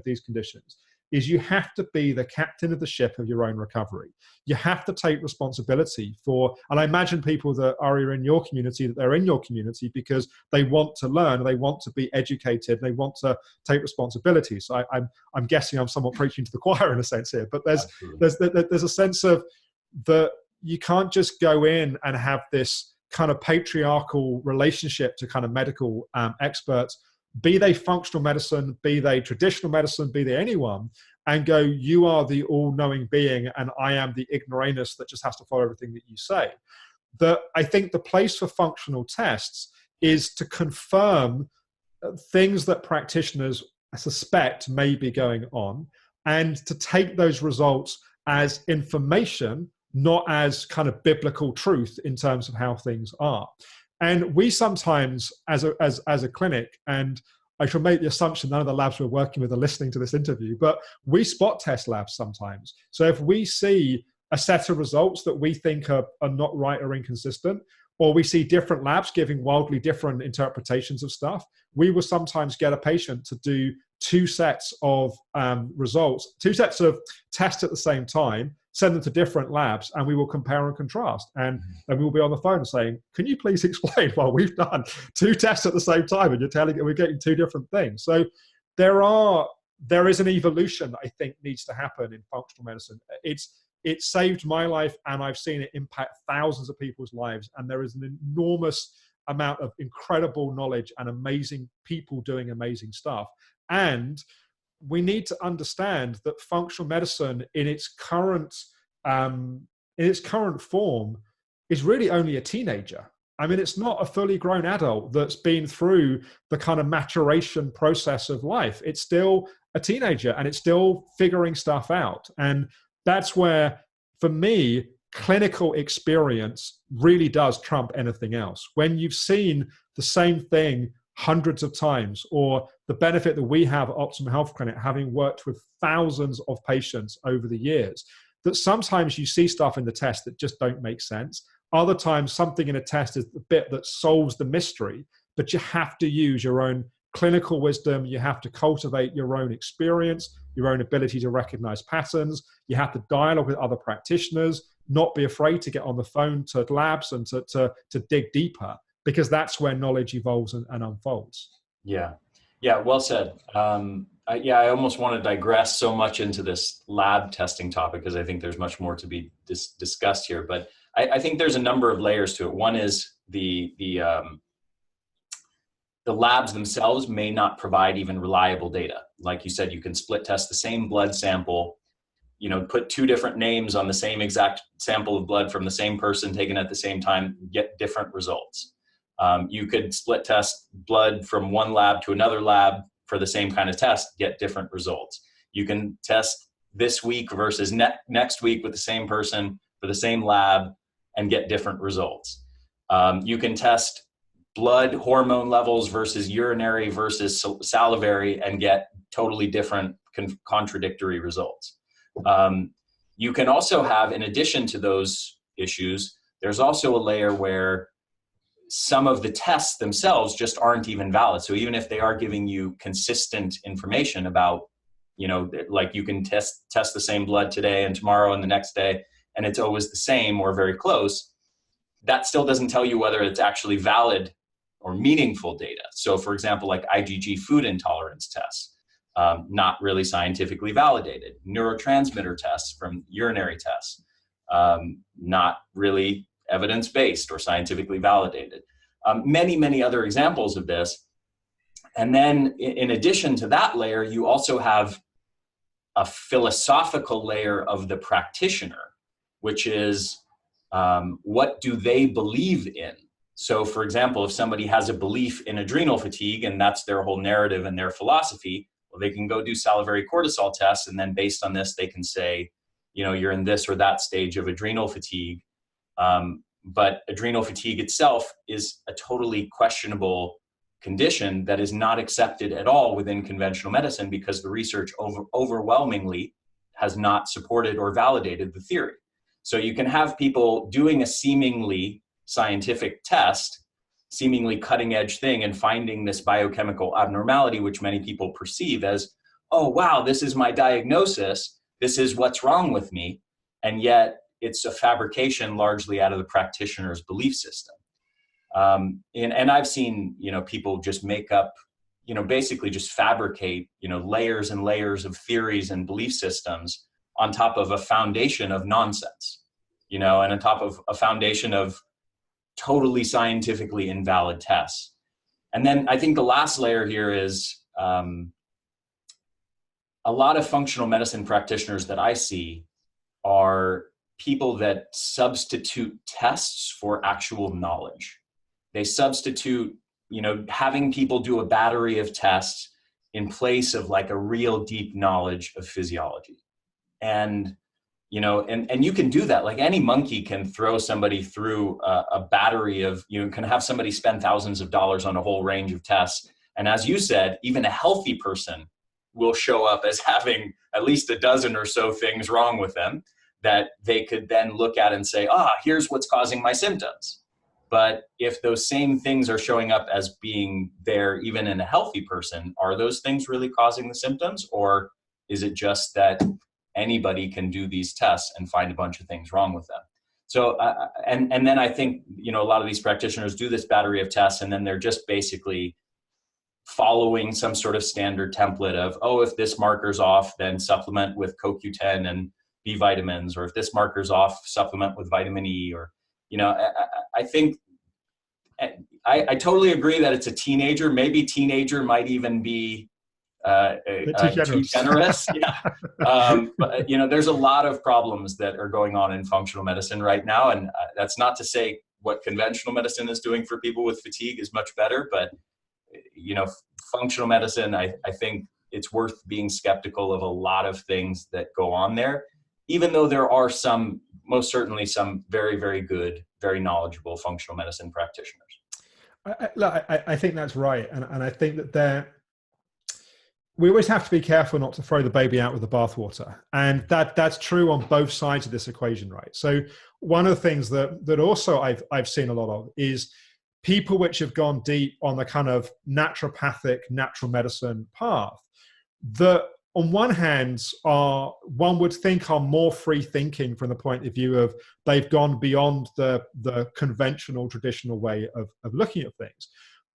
S2: these conditions is you have to be the captain of the ship of your own recovery. You have to take responsibility for, and I imagine people that are in your community, that they're in your community because they want to learn, they want to be educated, they want to take responsibility. So I'm guessing I'm somewhat preaching to the choir in a sense here, but there's a sense of that you can't just go in and have this kind of patriarchal relationship to kind of medical experts, be they functional medicine, be they traditional medicine, be they anyone, and go, you are the all-knowing being and I am the ignoramus that just has to follow everything that you say. I think the place for functional tests is to confirm things that practitioners suspect may be going on and to take those results as information, not as kind of biblical truth in terms of how things are. And we sometimes, as a clinic, and I should make the assumption none of the labs we're working with are listening to this interview, but we spot test labs sometimes. So if we see a set of results that we think are not right or inconsistent, or we see different labs giving wildly different interpretations of stuff, we will sometimes get a patient to do two sets of results, two sets of tests at the same time, send them to different labs, and we will compare and contrast. And we will be on the phone saying, can you please explain why we've done two tests at the same time and you're telling me we're getting two different things? So there is an evolution that I think needs to happen in functional medicine. It saved my life and I've seen it impact thousands of people's lives. And there is an enormous amount of incredible knowledge and amazing people doing amazing stuff. And we need to understand that functional medicine in its current form is really only a teenager. I mean, it's not a fully grown adult that's been through the kind of maturation process of life. It's still a teenager and it's still figuring stuff out. And that's where, for me, clinical experience really does trump anything else. When you've seen the same thing hundreds of times, or the benefit that we have at Optimum Health Clinic, having worked with thousands of patients over the years, that sometimes you see stuff in the test that just don't make sense. Other times something in a test is the bit that solves the mystery, but you have to use your own clinical wisdom. You have to cultivate your own experience, your own ability to recognize patterns. You have to dialogue with other practitioners, not be afraid to get on the phone to labs and to dig deeper, because that's where knowledge evolves and unfolds.
S1: Yeah, well said. I almost want to digress so much into this lab testing topic because I think there's much more to be discussed here. But I think there's a number of layers to it. One is the labs themselves may not provide even reliable data. Like you said, you can split test the same blood sample, put two different names on the same exact sample of blood from the same person taken at the same time, get different results. You could split test blood from one lab to another lab for the same kind of test, get different results. You can test this week versus next week with the same person for the same lab and get different results. You can test blood hormone levels versus urinary versus salivary and get totally different contradictory results. You can also have, in addition to those issues, there's also a layer where some of the tests themselves just aren't even valid. So even if they are giving you consistent information about, like you can test the same blood today and tomorrow and the next day, and it's always the same or very close, that still doesn't tell you whether it's actually valid or meaningful data. So for example, like IgG food intolerance tests, not really scientifically validated. Neurotransmitter tests from urinary tests, not really evidence-based or scientifically validated. Many, many other examples of this. And then in addition to that layer, you also have a philosophical layer of the practitioner, which is what do they believe in? So for example, if somebody has a belief in adrenal fatigue and that's their whole narrative and their philosophy, well, they can go do salivary cortisol tests. And then based on this, they can say, you're in this or that stage of adrenal fatigue. But adrenal fatigue itself is a totally questionable condition that is not accepted at all within conventional medicine because the research overwhelmingly has not supported or validated the theory. So you can have people doing a seemingly scientific test, seemingly cutting edge thing, and finding this biochemical abnormality, which many people perceive as, oh, wow, this is my diagnosis. This is what's wrong with me. And yet it's a fabrication largely out of the practitioner's belief system. And I've seen, people just make up, basically just fabricate, layers and layers of theories and belief systems on top of a foundation of nonsense, and on top of a foundation of totally scientifically invalid tests. And then I think the last layer here is a lot of functional medicine practitioners that I see are people that substitute tests for actual knowledge. They substitute, having people do a battery of tests in place of like a real deep knowledge of physiology. And, and you can do that. Like any monkey can throw somebody through a battery of, can have somebody spend thousands of dollars on a whole range of tests. And as you said, even a healthy person will show up as having at least a dozen or so things wrong with them that they could then look at and say, here's what's causing my symptoms. But if those same things are showing up as being there even in a healthy person, are those things really causing the symptoms? Or is it just that anybody can do these tests and find a bunch of things wrong with them? So, and then I think, a lot of these practitioners do this battery of tests, and then they're just basically following some sort of standard template of, if this marker's off, then supplement with CoQ10 and B vitamins, or if this marker's off, supplement with vitamin E, or, I think I totally agree that it's a teenager. Maybe teenager might even be too generous. Yeah. But, there's a lot of problems that are going on in functional medicine right now. And that's not to say what conventional medicine is doing for people with fatigue is much better, but, functional medicine, I think it's worth being skeptical of a lot of things that go on there, even though there are most certainly some very, very good, very knowledgeable functional medicine practitioners.
S2: I think that's right. And I think that we always have to be careful not to throw the baby out with the bathwater. And that's true on both sides of this equation, right? So one of the things that also I've seen a lot of is people which have gone deep on the kind of naturopathic, natural medicine path that on one hand one would think are more free thinking from the point of view of they've gone beyond the conventional traditional way of looking at things,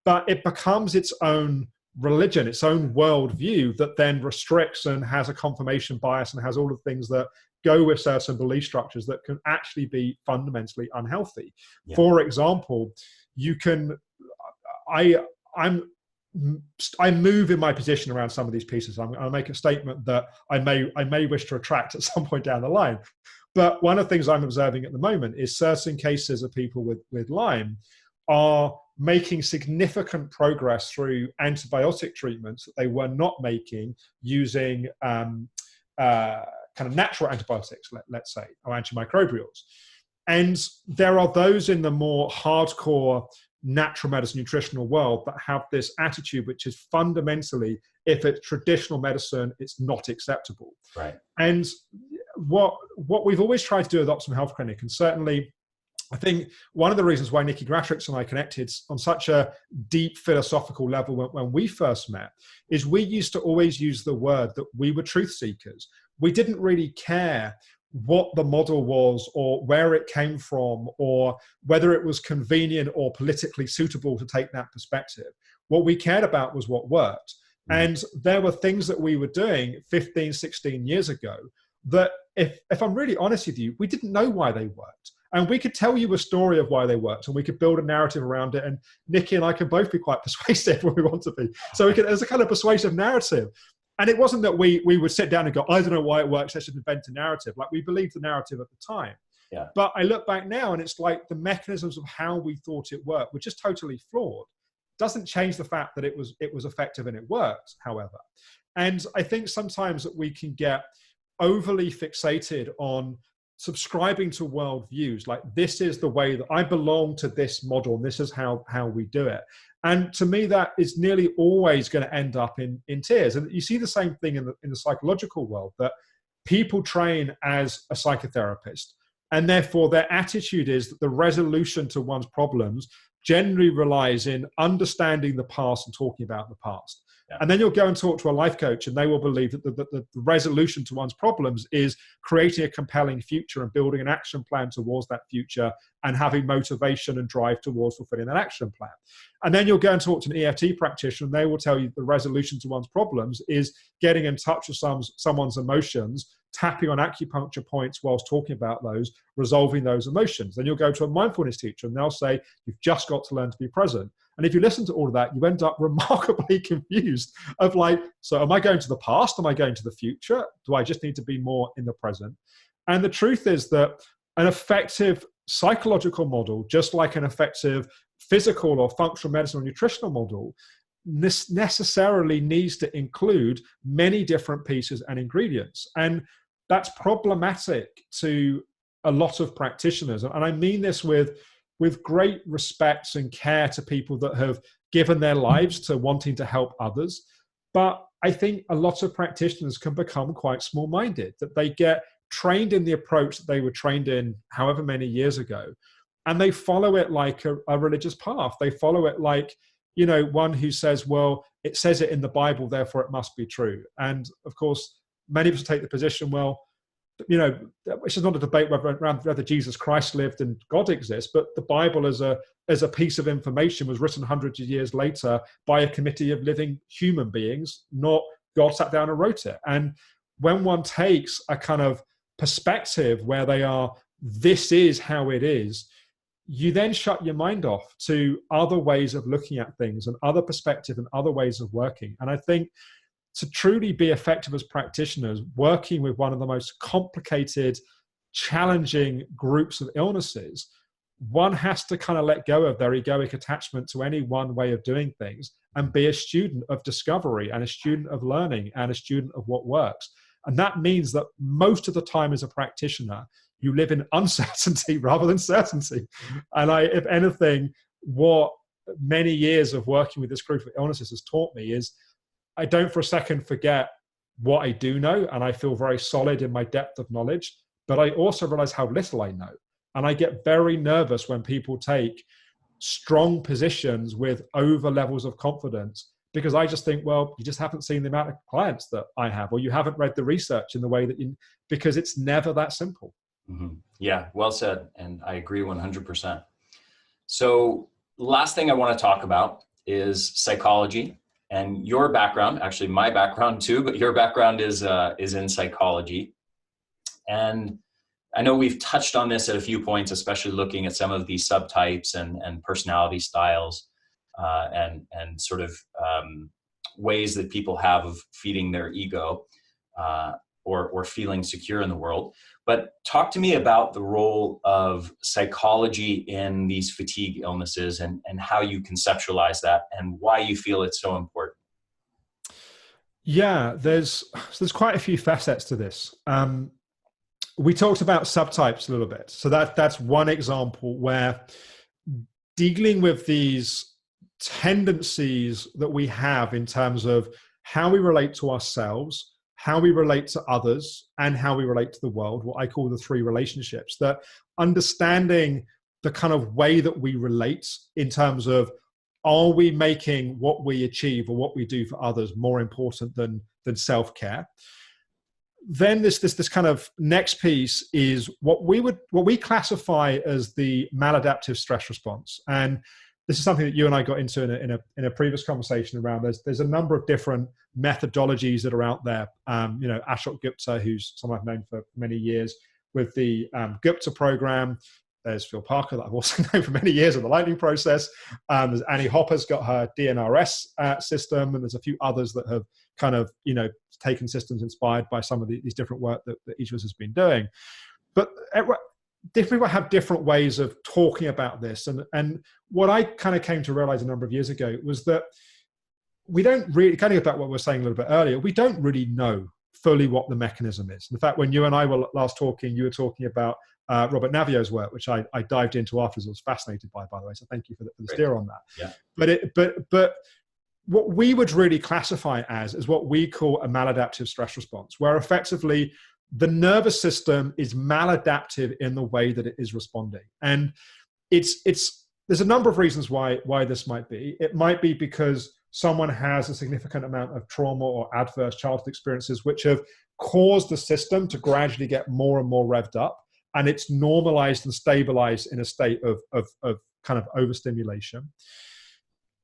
S2: but it becomes its own religion, its own worldview that then restricts and has a confirmation bias and has all the things that go with certain belief structures that can actually be fundamentally unhealthy. Yeah. For example, I move in my position around some of these pieces. I'll make a statement that I may wish to retract at some point down the line. But one of the things I'm observing at the moment is certain cases of people with Lyme are making significant progress through antibiotic treatments that they were not making using kind of natural antibiotics, let's say, or antimicrobials. And there are those in the more hardcore natural medicine, nutritional world that have this attitude, which is fundamentally, if it's traditional medicine, it's not acceptable.
S1: Right.
S2: And what we've always tried to do at Optimum Health Clinic, and certainly I think one of the reasons why Nikki Gratrix and I connected on such a deep philosophical level when we first met, is we used to always use the word that we were truth seekers. We didn't really care what the model was or where it came from or whether it was convenient or politically suitable to take that perspective. What we cared about was what worked. And there were things that we were doing 15, 16 years ago that, if I'm really honest with you, we didn't know why they worked. And we could tell you a story of why they worked, and we could build a narrative around it. And Nikki and I can both be quite persuasive when we want to be. So there's a kind of persuasive narrative. And it wasn't that we would sit down and go, I don't know why it works, I should invent a narrative. Like, we believed the narrative at the time.
S1: Yeah.
S2: But I look back now and it's like the mechanisms of how we thought it worked were just totally flawed. Doesn't change the fact that it was effective and it worked, however. And I think sometimes that we can get overly fixated on subscribing to worldviews, like this is the way that I belong to this model, and this is how we do it. And to me, that is nearly always going to end up in tears. And you see the same thing in the psychological world, that people train as a psychotherapist, and therefore their attitude is that the resolution to one's problems generally relies in understanding the past and talking about the past. Yeah. And then you'll go and talk to a life coach and they will believe that the resolution to one's problems is creating a compelling future and building an action plan towards that future and having motivation and drive towards fulfilling that action plan. And then you'll go and talk to an EFT practitioner and they will tell you the resolution to one's problems is getting in touch with someone's emotions, tapping on acupuncture points whilst talking about those, resolving those emotions. Then you'll go to a mindfulness teacher and they'll say, you've just got to learn to be present. And if you listen to all of that, you end up remarkably confused of like, so am I going to the past? Am I going to the future? Do I just need to be more in the present? And the truth is that an effective psychological model, just like an effective physical or functional medicine or nutritional model, necessarily needs to include many different pieces and ingredients. And that's problematic to a lot of practitioners. And I mean this with great respect and care to people that have given their lives to wanting to help others. But I think a lot of practitioners can become quite small-minded, that they get trained in the approach that they were trained in however many years ago, and they follow it like a religious path. They follow it like, one who says, well, it says it in the Bible, therefore it must be true. And of course, many people take the position, well, which is not a debate whether Jesus Christ lived and God exists, but the Bible as a piece of information was written hundreds of years later by a committee of living human beings, not God sat down and wrote it. And when one takes a kind of perspective where they are, this is how it is, you then shut your mind off to other ways of looking at things and other perspective and other ways of working. And I think to truly be effective as practitioners, working with one of the most complicated, challenging groups of illnesses, one has to kind of let go of their egoic attachment to any one way of doing things and be a student of discovery and a student of learning and a student of what works. And that means that most of the time as a practitioner, you live in uncertainty rather than certainty. And if anything, what many years of working with this group of illnesses has taught me is I don't for a second forget what I do know, and I feel very solid in my depth of knowledge, but I also realize how little I know. And I get very nervous when people take strong positions with over levels of confidence, because I just think, well, you just haven't seen the amount of clients that I have, or you haven't read the research in the way that because it's never that simple.
S1: Mm-hmm. Yeah, well said. And I agree 100%. So last thing I want to talk about is psychology. And your background, actually my background too, but your background is in psychology. And I know we've touched on this at a few points, especially looking at some of these subtypes and personality styles and sort of ways that people have of feeding their ego or feeling secure in the world. But talk to me about the role of psychology in these fatigue illnesses and how you conceptualize that and why you feel it's so important.
S2: Yeah, there's quite a few facets to this. We talked about subtypes a little bit. So that's one example where dealing with these tendencies that we have in terms of how we relate to ourselves, how we relate to others, and how we relate to the world, what I call the three relationships, that understanding the kind of way that we relate in terms of, are we making what we achieve or what we do for others more important than self-care? Then this kind of next piece is what we classify as the maladaptive stress response. And this is something that you and I got into in a previous conversation around. There's a number of different methodologies that are out there. Ashok Gupta, who's someone I've known for many years, with the Gupta program. There's Phil Parker, that I've also known for many years, in the Lightning process. There's Annie Hopper's got her DNRS system, and there's a few others that have kind of taken systems inspired by some of these different work that each of us has been doing. But different people have different ways of talking about this. And what I kind of came to realize a number of years ago was that we don't really, kind of about what we were saying a little bit earlier, we don't really know fully what the mechanism is. In fact, when you and I were last talking, you were talking about Robert Navio's work, which I dived into afterwards. I was fascinated by the way. So thank you for the steer on that.
S1: Yeah.
S2: But what we would really classify as is what we call a maladaptive stress response, where effectively the nervous system is maladaptive in the way that it is responding. And there's a number of reasons why this might be. It might be because someone has a significant amount of trauma or adverse childhood experiences which have caused the system to gradually get more and more revved up, and it's normalized and stabilized in a state of kind of overstimulation.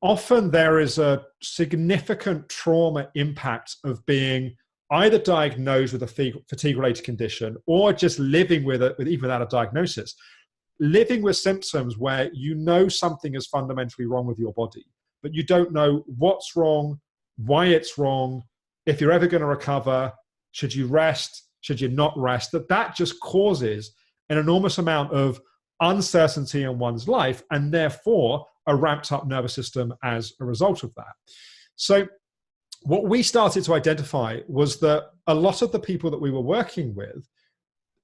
S2: Often there is a significant trauma impact of being either diagnosed with a fatigue-related condition or just living with it, even without a diagnosis, living with symptoms where something is fundamentally wrong with your body, but you don't know what's wrong, why it's wrong, if you're ever going to recover, should you rest, should you not rest, that just causes an enormous amount of uncertainty in one's life, and therefore a ramped up nervous system as a result of that. So what we started to identify was that a lot of the people that we were working with,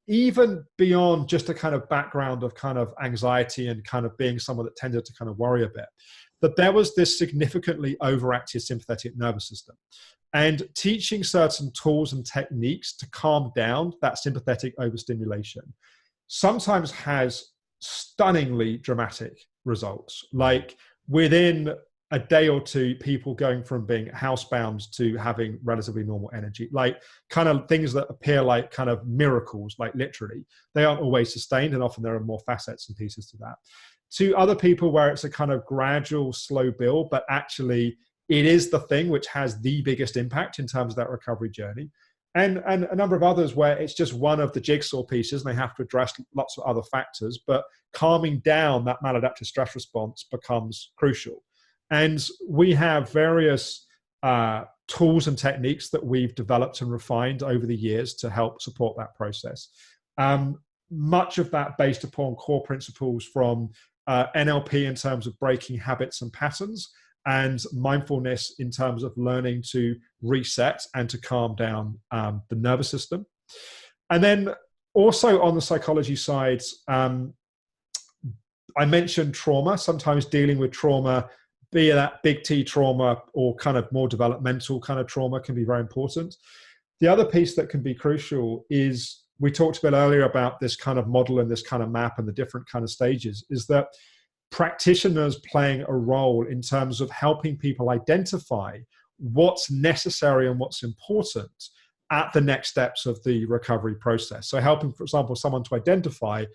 S2: even beyond just a kind of background of kind of anxiety and kind of being someone that tended to kind of worry a bit, that there was this significantly overactive sympathetic nervous system. And teaching certain tools and techniques to calm down that sympathetic overstimulation sometimes has stunningly dramatic results. Like within a day or two, people going from being housebound to having relatively normal energy, like kind of things that appear like kind of miracles, like literally, they aren't always sustained, and often there are more facets and pieces to that. To other people where it's a kind of gradual, slow build, but actually it is the thing which has the biggest impact in terms of that recovery journey. And a number of others where it's just one of the jigsaw pieces and they have to address lots of other factors, but calming down that maladaptive stress response becomes crucial. And we have various tools and techniques that we've developed and refined over the years to help support that process. Much of that based upon core principles from NLP in terms of breaking habits and patterns, and mindfulness in terms of learning to reset and to calm down the nervous system. And then also on the psychology side, I mentioned trauma, sometimes dealing with trauma, be that big T trauma or kind of more developmental kind of trauma, can be very important. The other piece that can be crucial is, we talked a bit earlier about this kind of model and this kind of map and the different kind of stages, is that practitioners playing a role in terms of helping people identify what's necessary and what's important at the next steps of the recovery process. So helping, for example, someone to identify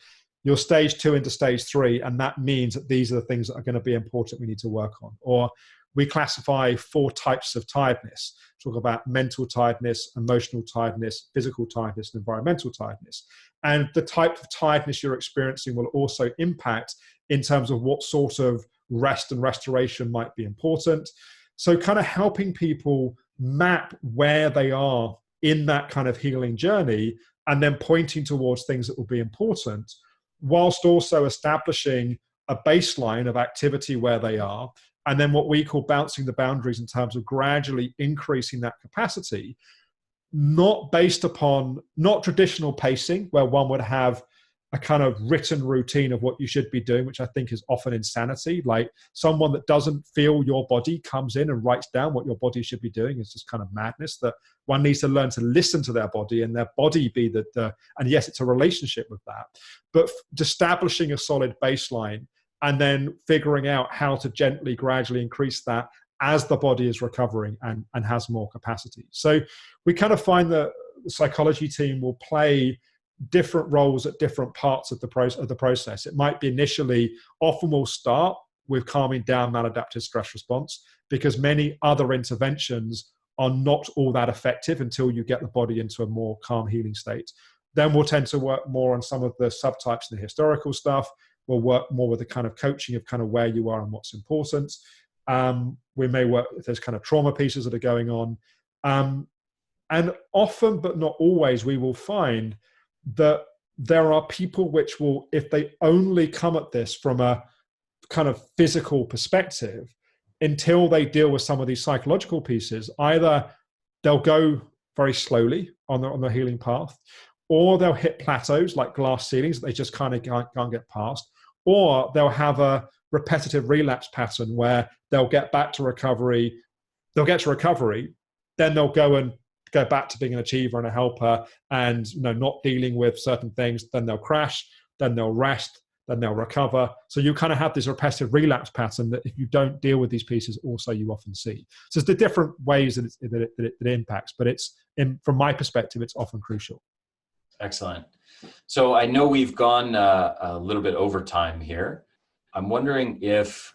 S2: your stage 2 into stage 3, and that means that these are the things that are going to be important we need to work on. Or we classify 4 types of tiredness, talk about mental tiredness, emotional tiredness, physical tiredness, and environmental tiredness. And the type of tiredness you're experiencing will also impact in terms of what sort of rest and restoration might be important. So kind of helping people map where they are in that kind of healing journey, and then pointing towards things that will be important, whilst also establishing a baseline of activity where they are, and then what we call bouncing the boundaries in terms of gradually increasing that capacity, not based upon, not traditional pacing, where one would have a kind of written routine of what you should be doing, which I think is often insanity. Like someone that doesn't feel your body comes in and writes down what your body should be doing is just kind of madness. That one needs to learn to listen to their body and their body be and yes, it's a relationship with that, but establishing a solid baseline and then figuring out how to gently, gradually increase that as the body is recovering and has more capacity. So we kind of find that the psychology team will play different roles at different parts of the process. It might be initially, often we'll start with calming down maladaptive stress response, because many other interventions are not all that effective until you get the body into a more calm healing state. Then we'll tend to work more on some of the subtypes and the historical stuff. We'll work more with the kind of coaching of kind of where you are and what's important. We may work if there's kind of trauma pieces that are going on. And often, but not always, we will find that there are people which will, if they only come at this from a kind of physical perspective, until they deal with some of these psychological pieces, either they'll go very slowly on the healing path, or they'll hit plateaus like glass ceilings that they just kind of can't get past, or they'll have a repetitive relapse pattern where they'll get back to recovery, then they'll go back to being an achiever and a helper and not dealing with certain things, then they'll crash, then they'll rest, then they'll recover. So you kind of have this repetitive relapse pattern that if you don't deal with these pieces also you often see. So it's the different ways that it impacts, but from my perspective, it's often crucial.
S1: Excellent. So I know we've gone a little bit over time here. I'm wondering if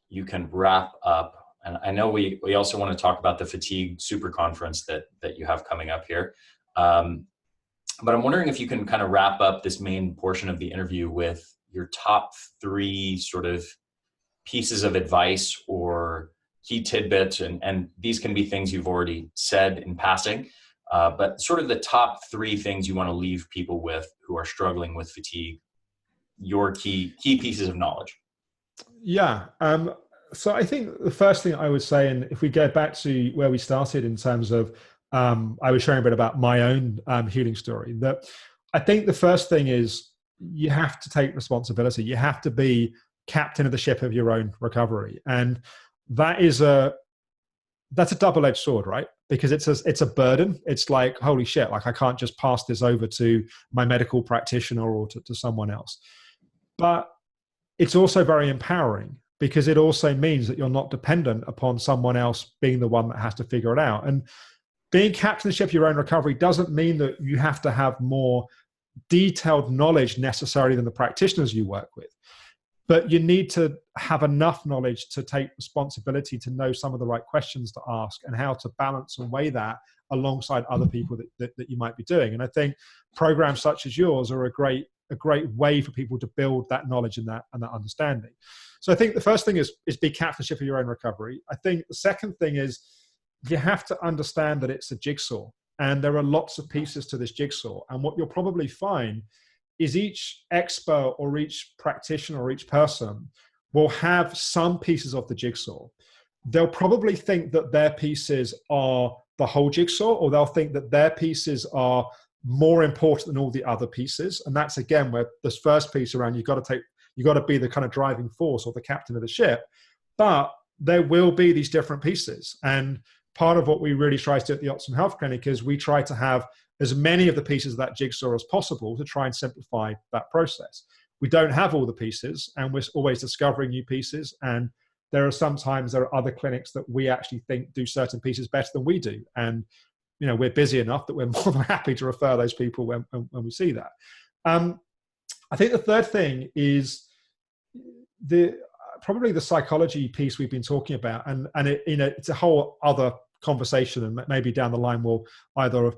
S1: you can wrap up. And I know we also want to talk about the fatigue super conference that you have coming up here. But I'm wondering if you can kind of wrap up this main portion of the interview with your top 3 sort of pieces of advice or key tidbits. And these can be things you've already said in passing, but sort of the top 3 things you want to leave people with who are struggling with fatigue, your key pieces of knowledge.
S2: Yeah. So I think the first thing I would say, and if we go back to where we started in terms of, I was sharing a bit about my own healing story, that I think the first thing is you have to take responsibility. You have to be captain of the ship of your own recovery. And that's a double-edged sword, right? Because it's a burden. It's like, holy shit, like I can't just pass this over to my medical practitioner or to someone else. But it's also very empowering, because it also means that you're not dependent upon someone else being the one that has to figure it out. And being captain of the ship of your own recovery doesn't mean that you have to have more detailed knowledge necessarily than the practitioners you work with. But you need to have enough knowledge to take responsibility, to know some of the right questions to ask and how to balance and weigh that alongside other people that you might be doing. And I think programs such as yours are a great way for people to build that knowledge and that understanding. So I think the first thing is be captain of your own recovery. I think the second thing is you have to understand that it's a jigsaw, and there are lots of pieces to this jigsaw. And what you'll probably find is each expert or each practitioner or each person will have some pieces of the jigsaw. They'll probably think that their pieces are the whole jigsaw, or they'll think that their pieces are more important than all the other pieces. And that's again where this first piece around you got to be the kind of driving force or the captain of the ship. But there will be these different pieces. And part of what we really try to do at the Optimum Health Clinic is we try to have as many of the pieces of that jigsaw as possible to try and simplify that process. We don't have all the pieces, and we're always discovering new pieces. And there are other clinics that we actually think do certain pieces better than we do. And we're busy enough that we're more than happy to refer those people when we see that. I think the third thing is probably the psychology piece we've been talking about, and it's a whole other conversation, and maybe down the line we'll either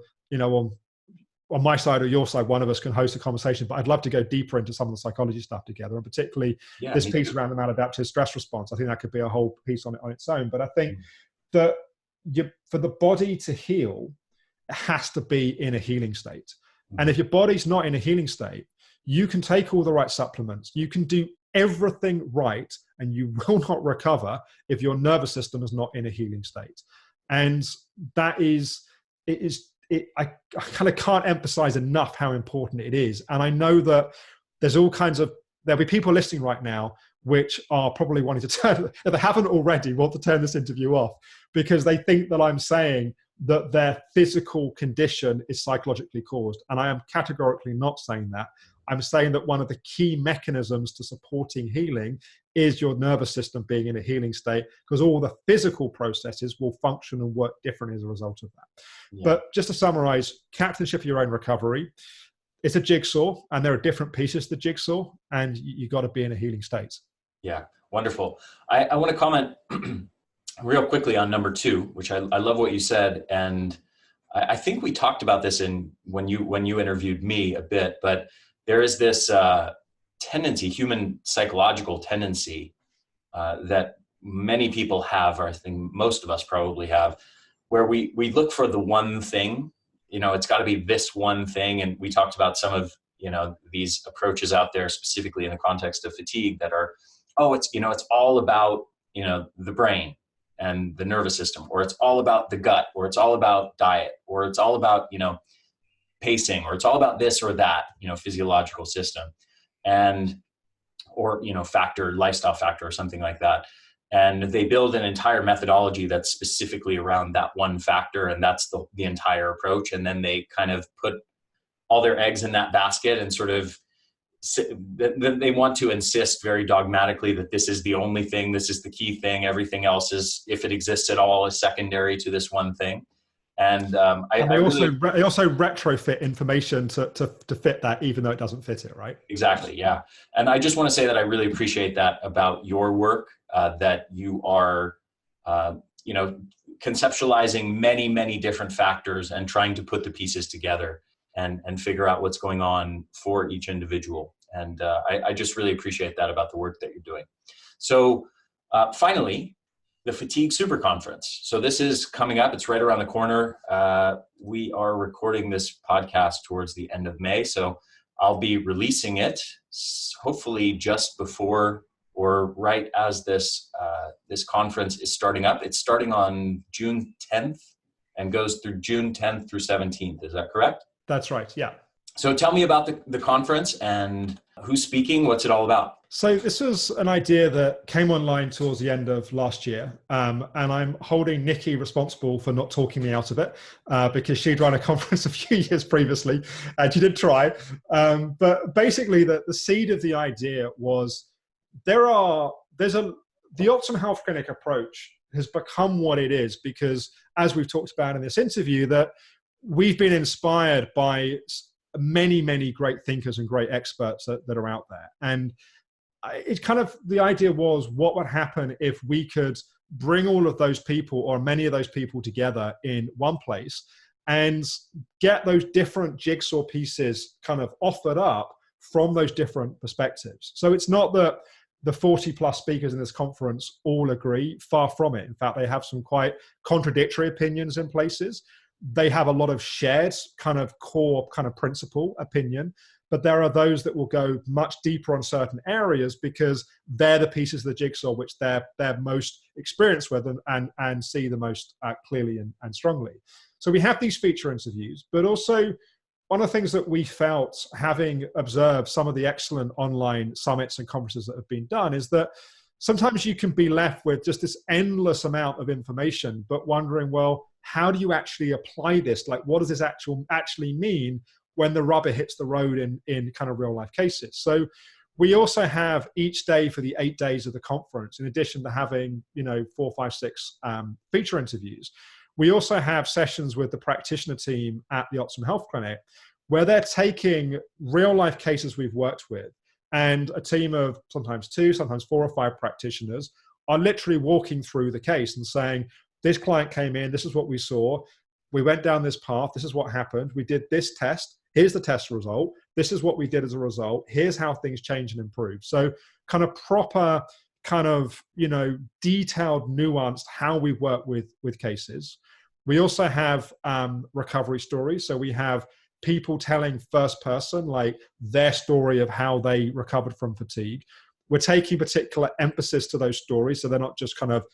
S2: on my side or your side, one of us can host a conversation. But I'd love to go deeper into some of the psychology stuff together, and particularly this piece around the maladaptive stress response. I think that could be a whole piece on its own. But I think that for the body to heal, has to be in a healing state. And if your body's not in a healing state, you can take all the right supplements, you can do everything right, and you will not recover if your nervous system is not in a healing state. And that is, I kind of can't emphasize enough how important it is. And I know that there'll be people listening right now which are probably wanting to turn, if they haven't already, want to turn this interview off because they think that I'm saying that their physical condition is psychologically caused. And I am categorically not saying that. I'm saying that one of the key mechanisms to supporting healing is your nervous system being in a healing state, because all the physical processes will function and work differently as a result of that. Yeah. But just to summarize, captainship of your own recovery, it's a jigsaw, and there are different pieces to the jigsaw, and you got to be in a healing state.
S1: Yeah, wonderful. I want to comment real quickly on number 2, which I love what you said. And I think we talked about this when you interviewed me a bit, but there is this tendency, human psychological tendency that many people have, or I think most of us probably have, where we look for the one thing. It's got to be this one thing. And we talked about some of, these approaches out there specifically in the context of fatigue that are, it's all about, the brain and the nervous system, or it's all about the gut, or it's all about diet, or it's all about, pacing, or it's all about this or that, physiological system or lifestyle factor or something like that. And they build an entire methodology that's specifically around that one factor. And that's the entire approach. And then they kind of put all their eggs in that basket and sort of, they want to insist very dogmatically that this is the only thing, this is the key thing. Everything else is, if it exists at all, is secondary to this one thing. And they also retrofit information to fit that, even though it doesn't fit it, right? Exactly, yeah. And I just want to say that I really appreciate that about your work, that you are, conceptualizing many, many different factors and trying to put the pieces together and figure out what's going on for each individual. And I just really appreciate that about the work that you're doing. So finally, the Fatigue Super Conference. So this is coming up. It's right around the corner. We are recording this podcast towards the end of May. So I'll be releasing it hopefully just before or right as this conference is starting up. It's starting on June 10th and goes through June 10th through 17th. Is that correct? That's right, yeah. So tell me about the conference and who's speaking, what's it all about? So this was an idea that came online towards the end of last year, and I'm holding Nikki responsible for not talking me out of it because she'd run a conference a few years previously, and she did try. But basically, the seed of the idea was the Optimum Health Clinic approach has become what it is because, as we've talked about in this interview, that we've been inspired by many, many great thinkers and great experts that are out there. And it's kind of, the idea was, what would happen if we could bring all of those people or many of those people together in one place and get those different jigsaw pieces kind of offered up from those different perspectives. So it's not that the 40 plus speakers in this conference all agree, far from it. In fact, they have some quite contradictory opinions in places. They have a lot of shared kind of core kind of principle opinion, but there are those that will go much deeper on certain areas because they're the pieces of the jigsaw which they're most experienced with and see the most clearly and strongly. So we have these feature interviews, but also one of the things that we felt, having observed some of the excellent online summits and conferences that have been done, is that sometimes you can be left with just this endless amount of information, but wondering, well, how do you actually apply this? Like, what does this actually mean when the rubber hits the road in kind of real life cases? So we also have each day for the 8 days of the conference, in addition to having, 4, 5, 6 feature interviews, we also have sessions with the practitioner team at the Optimum Health Clinic, where they're taking real life cases we've worked with, and a team of sometimes 2, sometimes 4 or 5 practitioners are literally walking through the case and saying, this client came in, this is what we saw, we went down this path, this is what happened, we did this test, here's the test result, this is what we did as a result, here's how things change and improve. So kind of proper, kind of, detailed, nuanced how we work with cases.
S2: We also have recovery stories. So we have people telling first person, like their story of how they recovered from fatigue. We're taking particular emphasis to those stories. So they're not just kind of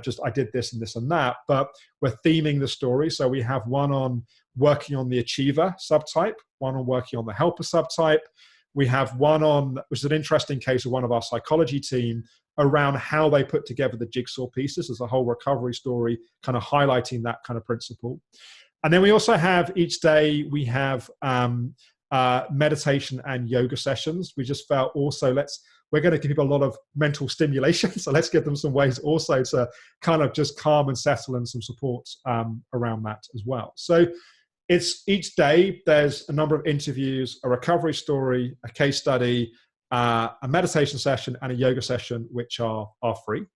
S2: just, I did this and this and that, but we're theming the story. So we have one on working on the achiever subtype, one on working on the helper subtype. We have one on, which is an interesting case of one of our psychology team, around how they put together the jigsaw pieces as a whole recovery story, kind of highlighting that kind of principle. And then we also have each day, we have meditation and yoga sessions. We just felt also we're going to give people a lot of mental stimulation. So let's give them some ways also to kind of just calm and settle, and some support around that as well. So it's each day, there's a number of interviews, a recovery story, a case study, a meditation session, and a yoga session, which are free.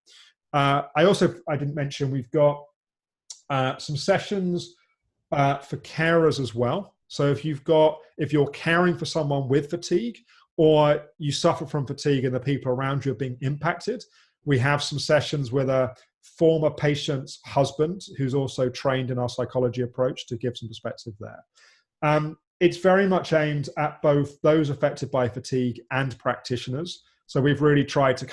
S2: I didn't mention, we've got some sessions for carers as well. So if you're caring for someone with fatigue, or you suffer from fatigue and the people around you are being impacted, we have some sessions with a former patient's husband who's also trained in our psychology approach to give some perspective there. It's very much aimed at both those affected by fatigue and practitioners. So we've really tried to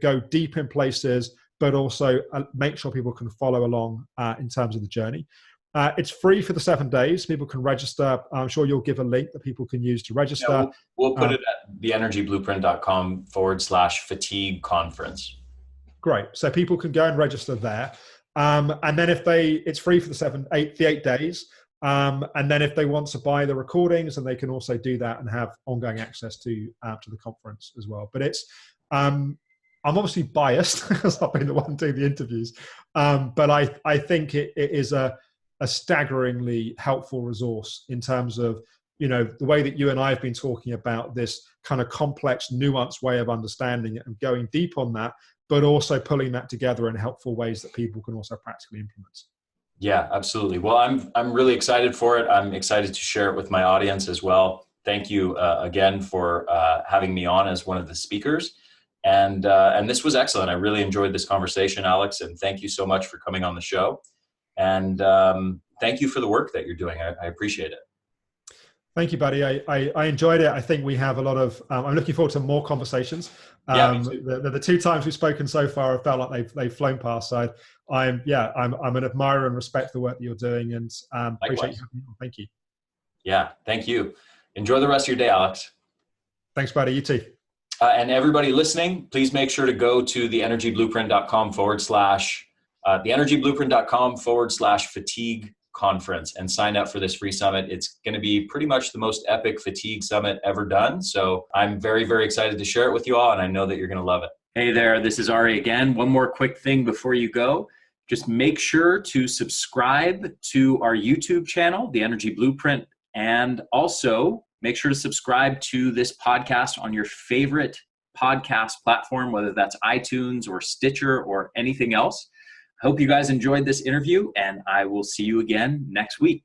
S2: go deep in places, but also make sure people can follow along in terms of the journey. It's free for the 7 days. People can register. I'm sure you'll give a link that people can use to register.
S1: Yeah, we'll put it at theenergyblueprint.com/fatigue conference.
S2: Great. So people can go and register there. And then it's free for the 8 days. And then if they want to buy the recordings, and they can also do that and have ongoing access to the conference as well. But I'm obviously biased because I've been the one doing the interviews. But I think it is a staggeringly helpful resource in terms of, the way that you and I have been talking about this kind of complex, nuanced way of understanding it and going deep on that, but also pulling that together in helpful ways that people can also practically implement.
S1: Yeah, absolutely. Well, I'm really excited for it. I'm excited to share it with my audience as well. Thank you again for having me on as one of the speakers. And this was excellent. I really enjoyed this conversation, Alex, and thank you so much for coming on the show. And thank you for the work that you're doing. I appreciate it.
S2: Thank you, buddy. I enjoyed it. I think we have a lot of, I'm looking forward to more conversations.
S1: Yeah, me too.
S2: The 2 times we've spoken so far, I felt like they've flown past. So I'm an admirer and respect the work that you're doing, and appreciate you having me on. Thank you.
S1: Yeah, thank you. Enjoy the rest of your day, Alex.
S2: Thanks, buddy. You too.
S1: And everybody listening, please make sure to go to theenergyblueprint.com/fatigue conference and sign up for this free summit. It's going to be pretty much the most epic fatigue summit ever done. So I'm very, very excited to share it with you all, and I know that you're going to love it. Hey there, this is Ari again. One more quick thing before you go. Just make sure to subscribe to our YouTube channel, The Energy Blueprint, and also make sure to subscribe to this podcast on your favorite podcast platform, whether that's iTunes or Stitcher or anything else. I hope you guys enjoyed this interview, and I will see you again next week.